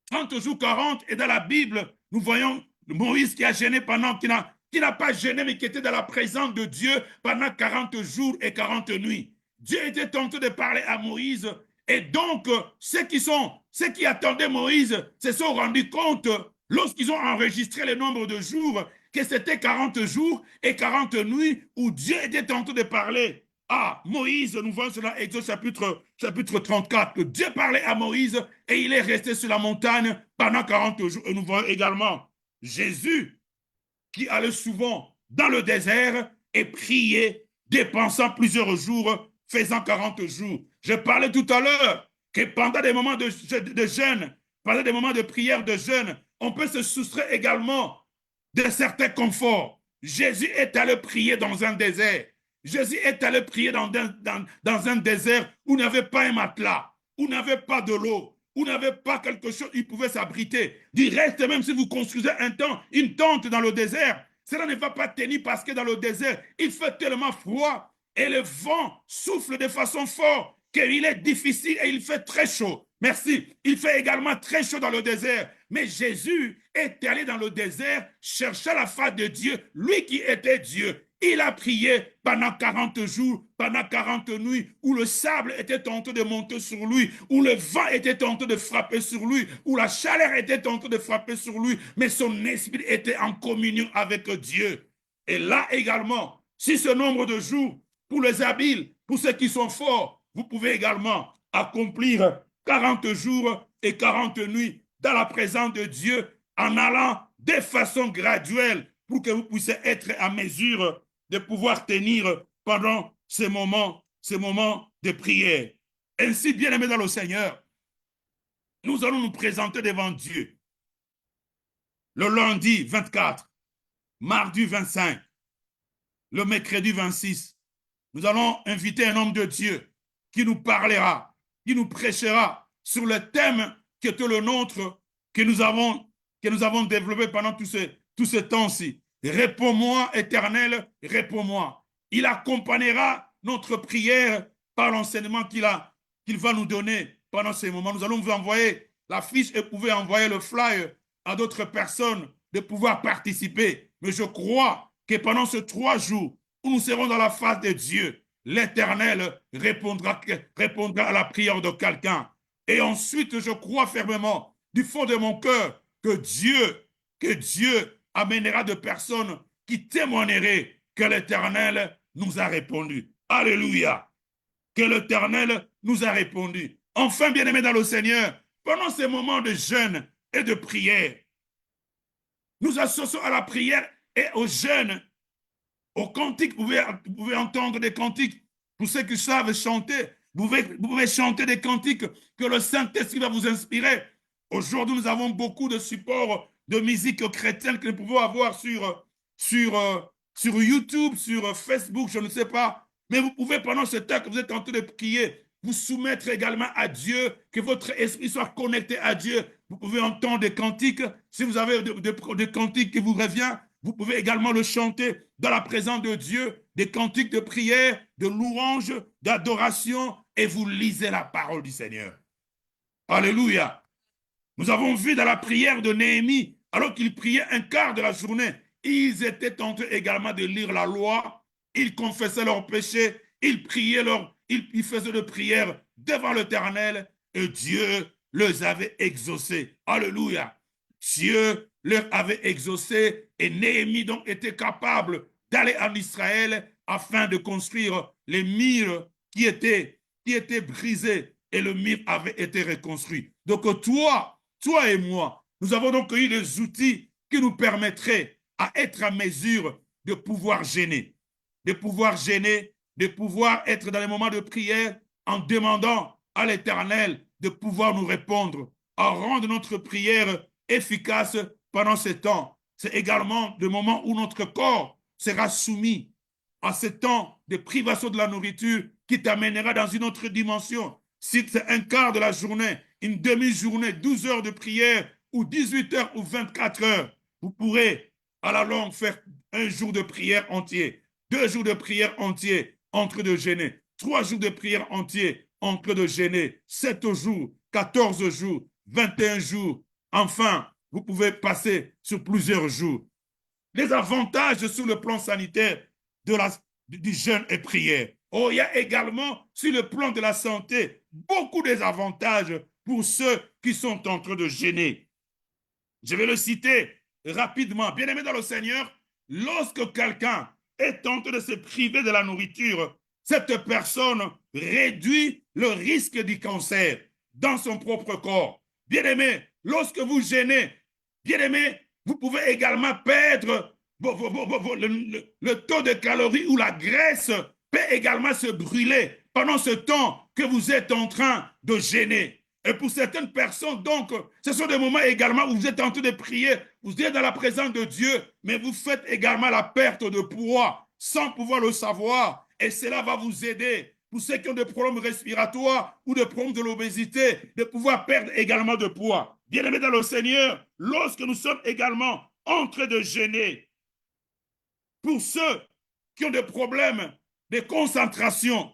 30 jours, 40, et dans la Bible, nous voyons Moïse qui a jeûné pendant, qui n'a pas jeûné, mais qui était dans la présence de Dieu pendant 40 jours et 40 nuits. Dieu était tenté de parler à Moïse, et donc ceux qui attendaient Moïse se sont rendus compte, lorsqu'ils ont enregistré le nombre de jours, que c'était 40 jours et 40 nuits où Dieu était tenté de parler à Moïse. Nous voyons cela, Exode chapitre 34. Dieu parlait à Moïse et il est resté sur la montagne pendant 40 jours. Et nous voyons également Jésus qui allait souvent dans le désert et priait, dépensant plusieurs jours, faisant 40 jours. Je parlais tout à l'heure que pendant des moments de jeûne, pendant des moments de prière de jeûne, on peut se soustraire également de certains conforts. Jésus est allé prier dans un désert. Jésus est allé prier dans un désert où il n'y avait pas un matelas, où il n'y avait pas de l'eau, où il n'y avait pas quelque chose où il pouvait s'abriter. Du reste, même si vous construisez une tente dans le désert, cela ne va pas tenir parce que dans le désert, il fait tellement froid et le vent souffle de façon forte qu'il est difficile et il fait très chaud. Merci. Il fait également très chaud dans le désert. Mais Jésus est allé dans le désert chercher la face de Dieu, lui qui était Dieu. Il a prié pendant 40 jours, pendant 40 nuits, où le sable était tenté de monter sur lui, où le vent était tenté de frapper sur lui, où la chaleur était tentée de frapper sur lui, mais son esprit était en communion avec Dieu. Et là également, si ce nombre de jours, pour les habiles, pour ceux qui sont forts, vous pouvez également accomplir 40 jours et 40 nuits dans la présence de Dieu en allant de façon graduelle pour que vous puissiez être à mesure de pouvoir tenir pendant ces moments de prière. Ainsi, bien-aimés dans le Seigneur, nous allons nous présenter devant Dieu le lundi 24, mardi 25, le mercredi 26. Nous allons inviter un homme de Dieu qui nous parlera, qui nous prêchera sur le thème qui était le nôtre, que nous avons développé pendant tout ce temps-ci. Réponds-moi, Éternel, réponds-moi. Il accompagnera notre prière par l'enseignement qu'il va nous donner pendant ces moments. Nous allons vous envoyer la fiche et vous pouvez envoyer le flyer à d'autres personnes de pouvoir participer. Mais je crois que pendant ces 3 jours où nous serons dans la face de Dieu, l'Éternel répondra à la prière de quelqu'un. Et ensuite, je crois fermement du fond de mon cœur que Dieu amènera de personnes qui témoigneraient que l'Éternel nous a répondu. Alléluia! Que l'Éternel nous a répondu. Enfin, bien-aimés dans le Seigneur, pendant ces moments de jeûne et de prière, nous associons à la prière et au jeûne, aux cantiques. Vous pouvez entendre des cantiques. Pour ceux qui savent chanter, vous pouvez chanter des cantiques que le Saint-Esprit va vous inspirer. Aujourd'hui, nous avons beaucoup de supports de musique chrétienne que nous pouvons avoir sur YouTube, sur Facebook, je ne sais pas. Mais vous pouvez, pendant ce temps que vous êtes en train de prier, vous soumettre également à Dieu, que votre esprit soit connecté à Dieu. Vous pouvez entendre des cantiques. Si vous avez des cantiques qui vous reviennent, vous pouvez également le chanter dans la présence de Dieu, des cantiques de prière, de louange, d'adoration, et vous lisez la parole du Seigneur. Alléluia. Nous avons vu dans la prière de Néhémie, alors qu'ils priaient un quart de la journée, ils étaient en train également de lire la loi, ils confessaient leurs péchés, ils priaient, ils faisaient de prières devant l'Éternel, et Dieu les avait exaucés. Alléluia. Dieu leur avait exaucé, et Néhémie donc était capable d'aller en Israël afin de construire les murs qui étaient brisés, et le mur avait été reconstruit. Donc toi et moi, nous avons donc eu des outils qui nous permettraient à être à mesure de pouvoir gêner, de pouvoir être dans les moments de prière en demandant à l'Éternel de pouvoir nous répondre, à rendre notre prière efficace pendant ce temps. C'est également le moment où notre corps sera soumis à ce temps de privation de la nourriture qui t'amènera dans une autre dimension. Si c'est un quart de la journée, une demi-journée, 12 heures de prière, ou 18 heures ou 24 heures, vous pourrez à la longue faire un jour de prière entier, 2 jours de prière entier, entre de jeûner, 3 jours de prière entier, entre de jeûner, 7 jours, 14 jours, 21 jours. Enfin, vous pouvez passer sur plusieurs jours. Les avantages sur le plan sanitaire du jeûne et prière. Oh, il y a également, sur le plan de la santé, beaucoup d'avantages pour ceux qui sont en train de jeûner. Je vais le citer rapidement. Bien-aimé dans le Seigneur, lorsque quelqu'un est en train de se priver de la nourriture, cette personne réduit le risque du cancer dans son propre corps. Bien-aimé, lorsque vous jeûnez, bien-aimé, vous pouvez également perdre le taux de calories ou la graisse peut également se brûler pendant ce temps que vous êtes en train de jeûner. Et pour certaines personnes, donc, ce sont des moments également où vous êtes en train de prier, vous êtes dans la présence de Dieu, mais vous faites également la perte de poids sans pouvoir le savoir. Et cela va vous aider, pour ceux qui ont des problèmes respiratoires ou des problèmes de l'obésité, de pouvoir perdre également de poids. Bien-aimés dans le Seigneur, lorsque nous sommes également en train de jeûner, pour ceux qui ont des problèmes de concentration,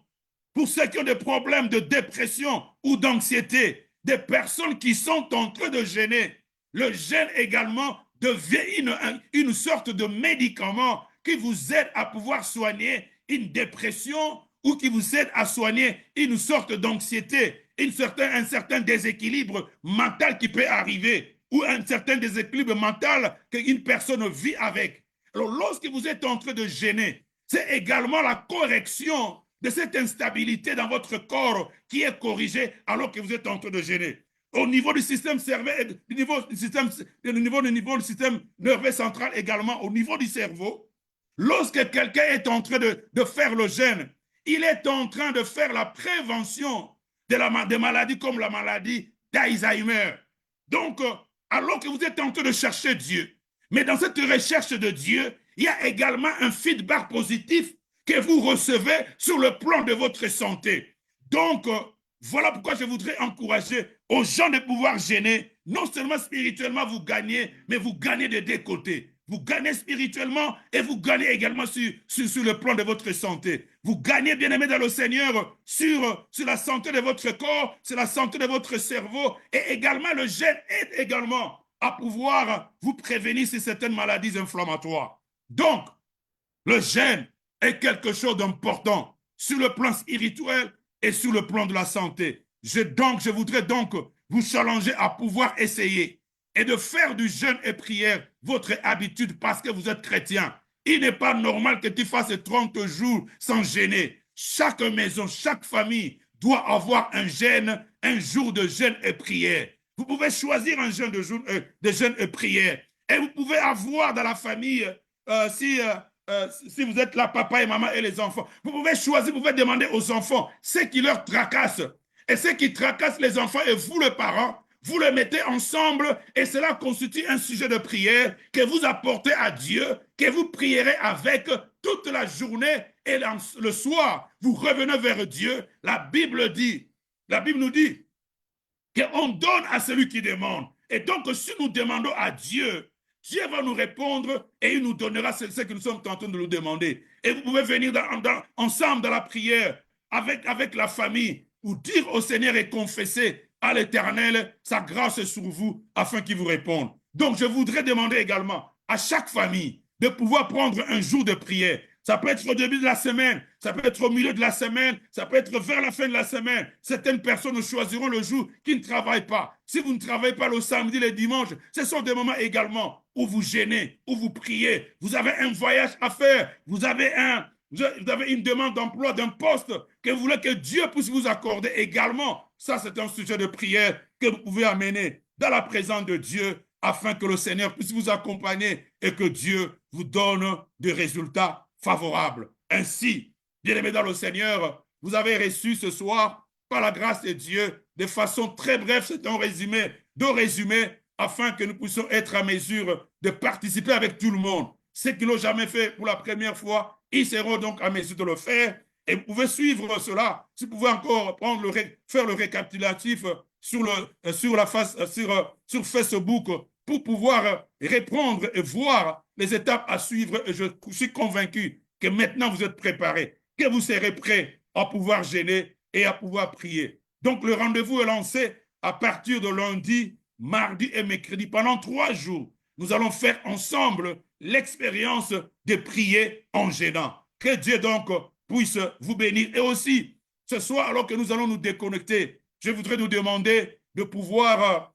pour ceux qui ont des problèmes de dépression ou d'anxiété, des personnes qui sont en train de jeûner, le jeûne également devient une sorte de médicament qui vous aide à pouvoir soigner une dépression ou qui vous aide à soigner une sorte d'anxiété, un certain déséquilibre mental qui peut arriver ou un certain déséquilibre mental qu'une personne vit avec. Alors, lorsque vous êtes en train de jeûner, c'est également la correction de cette instabilité dans votre corps qui est corrigée alors que vous êtes en train de jeûner. Au niveau du système nerveux, du système nerveux central également, au niveau du cerveau, lorsque quelqu'un est en train de faire le jeûne, il est en train de faire la prévention des maladies comme la maladie d'Alzheimer. Donc, alors que vous êtes en train de chercher Dieu, mais dans cette recherche de Dieu, il y a également un feedback positif que vous recevez sur le plan de votre santé. Donc, voilà pourquoi je voudrais encourager aux gens de pouvoir gêner. Non seulement spirituellement vous gagnez, mais vous gagnez des deux côtés. Vous gagnez spirituellement et vous gagnez également sur le plan de votre santé. Vous gagnez, bien-aimés dans le Seigneur, sur la santé de votre corps, sur la santé de votre cerveau. Et également, le jeûne aide également à pouvoir vous prévenir sur certaines maladies inflammatoires. Donc, le jeûne est quelque chose d'important sur le plan spirituel et sur le plan de la santé. Je voudrais donc vous challenger à pouvoir essayer et de faire du jeûne et prière votre habitude parce que vous êtes chrétien. Il n'est pas normal que tu fasses 30 jours sans jeûner. Chaque maison, chaque famille doit avoir un jour de jeûne et prière. Vous pouvez choisir un jeûne de jeûne et prière. Et vous pouvez avoir dans la famille, si vous êtes là, papa et maman et les enfants, vous pouvez choisir, vous pouvez demander aux enfants ce qui leur tracasse. Et ce qui tracasse les enfants et vous, les parents, vous le mettez ensemble et cela constitue un sujet de prière que vous apportez à Dieu, que vous prierez avec toute la journée et le soir, vous revenez vers Dieu. La Bible nous dit qu'on donne à celui qui demande. Et donc, si nous demandons à Dieu, Dieu va nous répondre et il nous donnera ce que nous sommes en train de nous demander. Et vous pouvez venir ensemble dans la prière avec la famille ou dire au Seigneur et confesser à l'Éternel sa grâce sur vous afin qu'il vous réponde. Donc, je voudrais demander également à chaque famille de pouvoir prendre un jour de prière. Ça peut être au début de la semaine, ça peut être au milieu de la semaine, ça peut être vers la fin de la semaine. Certaines personnes choisiront le jour qui ne travaillent pas. Si vous ne travaillez pas le samedi, le dimanche, ce sont des moments également où vous jeûnez, où vous priez. Vous avez un voyage à faire, vous avez une demande d'emploi, d'un poste que vous voulez que Dieu puisse vous accorder également. Ça, c'est un sujet de prière que vous pouvez amener dans la présence de Dieu afin que le Seigneur puisse vous accompagner et que Dieu vous donne des résultats favorables. Ainsi, bien-aimés dans le Seigneur, vous avez reçu ce soir, par la grâce de Dieu, de façon très brève, c'est un résumé, deux résumés, afin que nous puissions être à mesure de participer avec tout le monde. Ceux qui ne l'ont jamais fait pour la première fois, ils seront donc à mesure de le faire. Et vous pouvez suivre cela. Si vous pouvez encore faire le récapitulatif sur Facebook pour pouvoir répondre et voir les étapes à suivre. Et je suis convaincu que maintenant vous êtes préparés, que vous serez prêts à pouvoir jeûner et à pouvoir prier. Donc le rendez-vous est lancé à partir de lundi, mardi et mercredi. Pendant 3 jours, nous allons faire ensemble l'expérience de prier en jeûnant. Que Dieu donc puisse vous bénir. Et aussi, ce soir, alors que nous allons nous déconnecter, je voudrais nous demander de pouvoir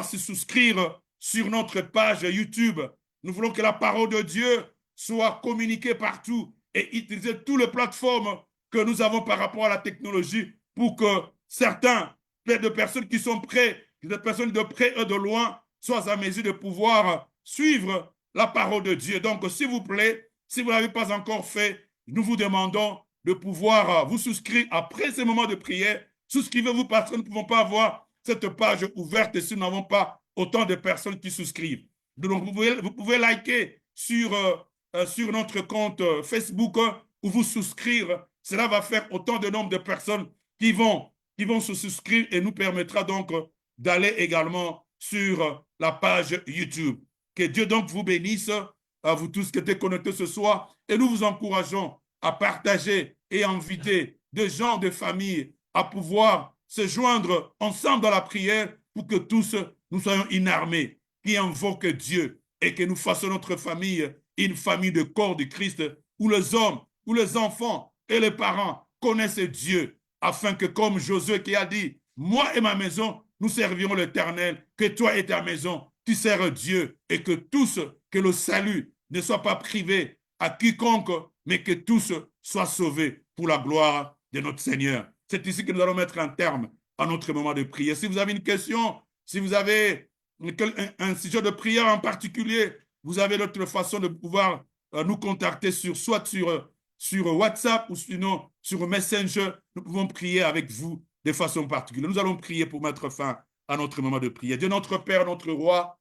se souscrire sur notre page YouTube. Nous voulons que la parole de Dieu soit communiquée partout et utiliser toutes les plateformes que nous avons par rapport à la technologie pour que certains, de personnes qui sont près, des personnes de près et de loin, soient à mesure de pouvoir suivre la parole de Dieu. Donc, s'il vous plaît, si vous ne l'avez pas encore fait, nous vous demandons de pouvoir vous souscrire après ce moment de prière. Souscrivez-vous parce que nous ne pouvons pas avoir cette page ouverte si nous n'avons pas autant de personnes qui souscrivent. Donc, vous pouvez liker sur notre compte Facebook ou vous souscrire. Cela va faire autant de nombre de personnes qui vont se souscrire et nous permettra donc d'aller également sur la page YouTube. Que Dieu donc vous bénisse, à vous tous qui êtes connectés ce soir, et nous vous encourageons à partager et inviter des gens de famille à pouvoir se joindre ensemble dans la prière pour que tous nous soyons une armée qui invoque Dieu et que nous fassions notre famille une famille de corps de Christ où les hommes, où les enfants et les parents connaissent Dieu afin que comme Josué qui a dit, moi et ma maison, nous servirons l'Éternel, que toi et ta maison, tu sers Dieu et que tous, que le salut ne soit pas privé à quiconque, mais que tous soient sauvés pour la gloire de notre Seigneur. C'est ici que nous allons mettre un terme à notre moment de prière. Si vous avez une question, si vous avez un sujet de prière en particulier, vous avez notre façon de pouvoir nous contacter soit sur WhatsApp ou sinon sur Messenger. Nous pouvons prier avec vous de façon particulière. Nous allons prier pour mettre fin à notre moment de prière. Dieu notre Père, notre Roi,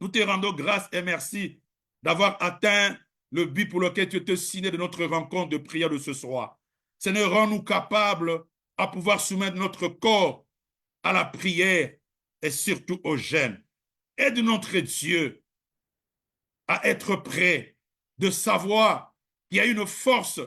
nous te rendons grâce et merci d'avoir atteint le but pour lequel tu te signé de notre rencontre de prière de ce soir. Seigneur, rends-nous capables à pouvoir soumettre notre corps à la prière et surtout au jeûne. Aide notre Dieu à être prêt, de savoir qu'il y a une force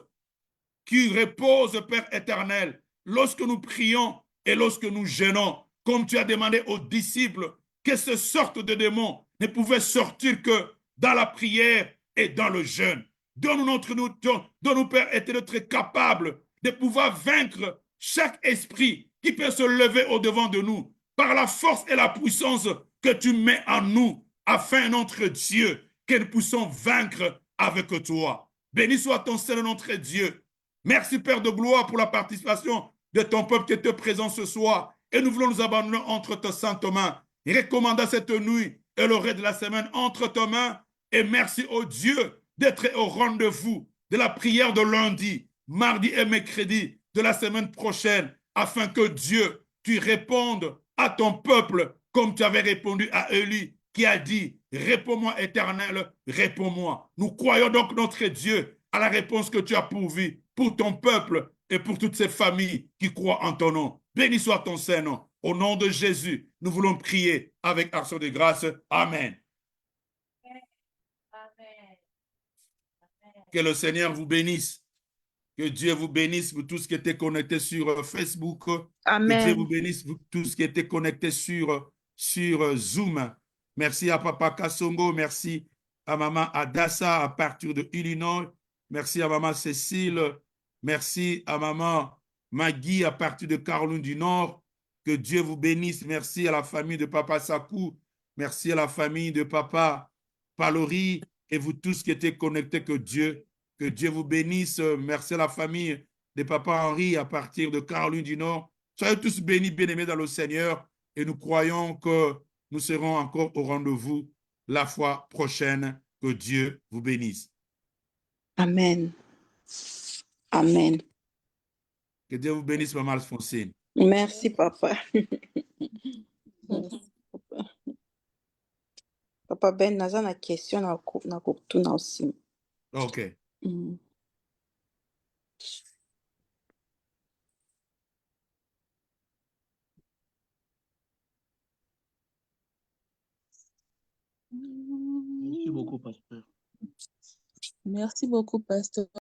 qui repose, Père éternel, lorsque nous prions et lorsque nous jeûnons, comme tu as demandé aux disciples que ce sorte de démons ne pouvaient sortir que dans la prière et dans le jeûne. Donne-nous, Père, d'être capables de pouvoir vaincre chaque esprit qui peut se lever au-devant de nous par la force et la puissance que tu mets en nous, afin, notre Dieu, que nous puissions vaincre avec toi. Béni soit ton Seigneur, notre Dieu. Merci, Père de gloire, pour la participation de ton peuple qui était présent ce soir. Et nous voulons nous abandonner entre tes saintes mains. Recommandons cette nuit et le reste de la semaine entre tes mains. Et merci au Dieu d'être au rendez-vous de la prière de lundi, mardi et mercredi de la semaine prochaine, afin que Dieu, tu répondes à ton peuple comme tu avais répondu à Élie, qui a dit, réponds-moi éternel, réponds-moi. Nous croyons donc, notre Dieu, à la réponse que tu as pourvue pour ton peuple et pour toutes ces familles qui croient en ton nom. Béni soit ton Saint-Nom. Au nom de Jésus, nous voulons prier avec action de grâce. Amen. Que le Seigneur vous bénisse. Que Dieu vous bénisse, vous tous qui étaient connectés sur Facebook. Amen. Que Dieu vous bénisse, vous tous qui étaient connectés sur Zoom. Merci à Papa Kassongo. Merci à Maman Adassa à partir de Illinois. Merci à Maman Cécile. Merci à Maman Maggie à partir de Caroline du Nord. Que Dieu vous bénisse. Merci à la famille de Papa Sakou. Merci à la famille de Papa Palori et vous tous qui étaient connectés. Que Dieu vous bénisse. Merci à la famille de Papa Henri à partir de Caroline du Nord. Soyez tous bénis, bien-aimés dans le Seigneur. Et nous croyons que nous serons encore au rendez-vous la fois prochaine. Que Dieu vous bénisse. Amen. Amen. Que Dieu vous bénisse, Maman Alphonsine. Merci, Papa. Merci, Papa. Papa Ben, naza na question na kutuna aussi. OK. Merci beaucoup, pasteur. Merci beaucoup, pasteur.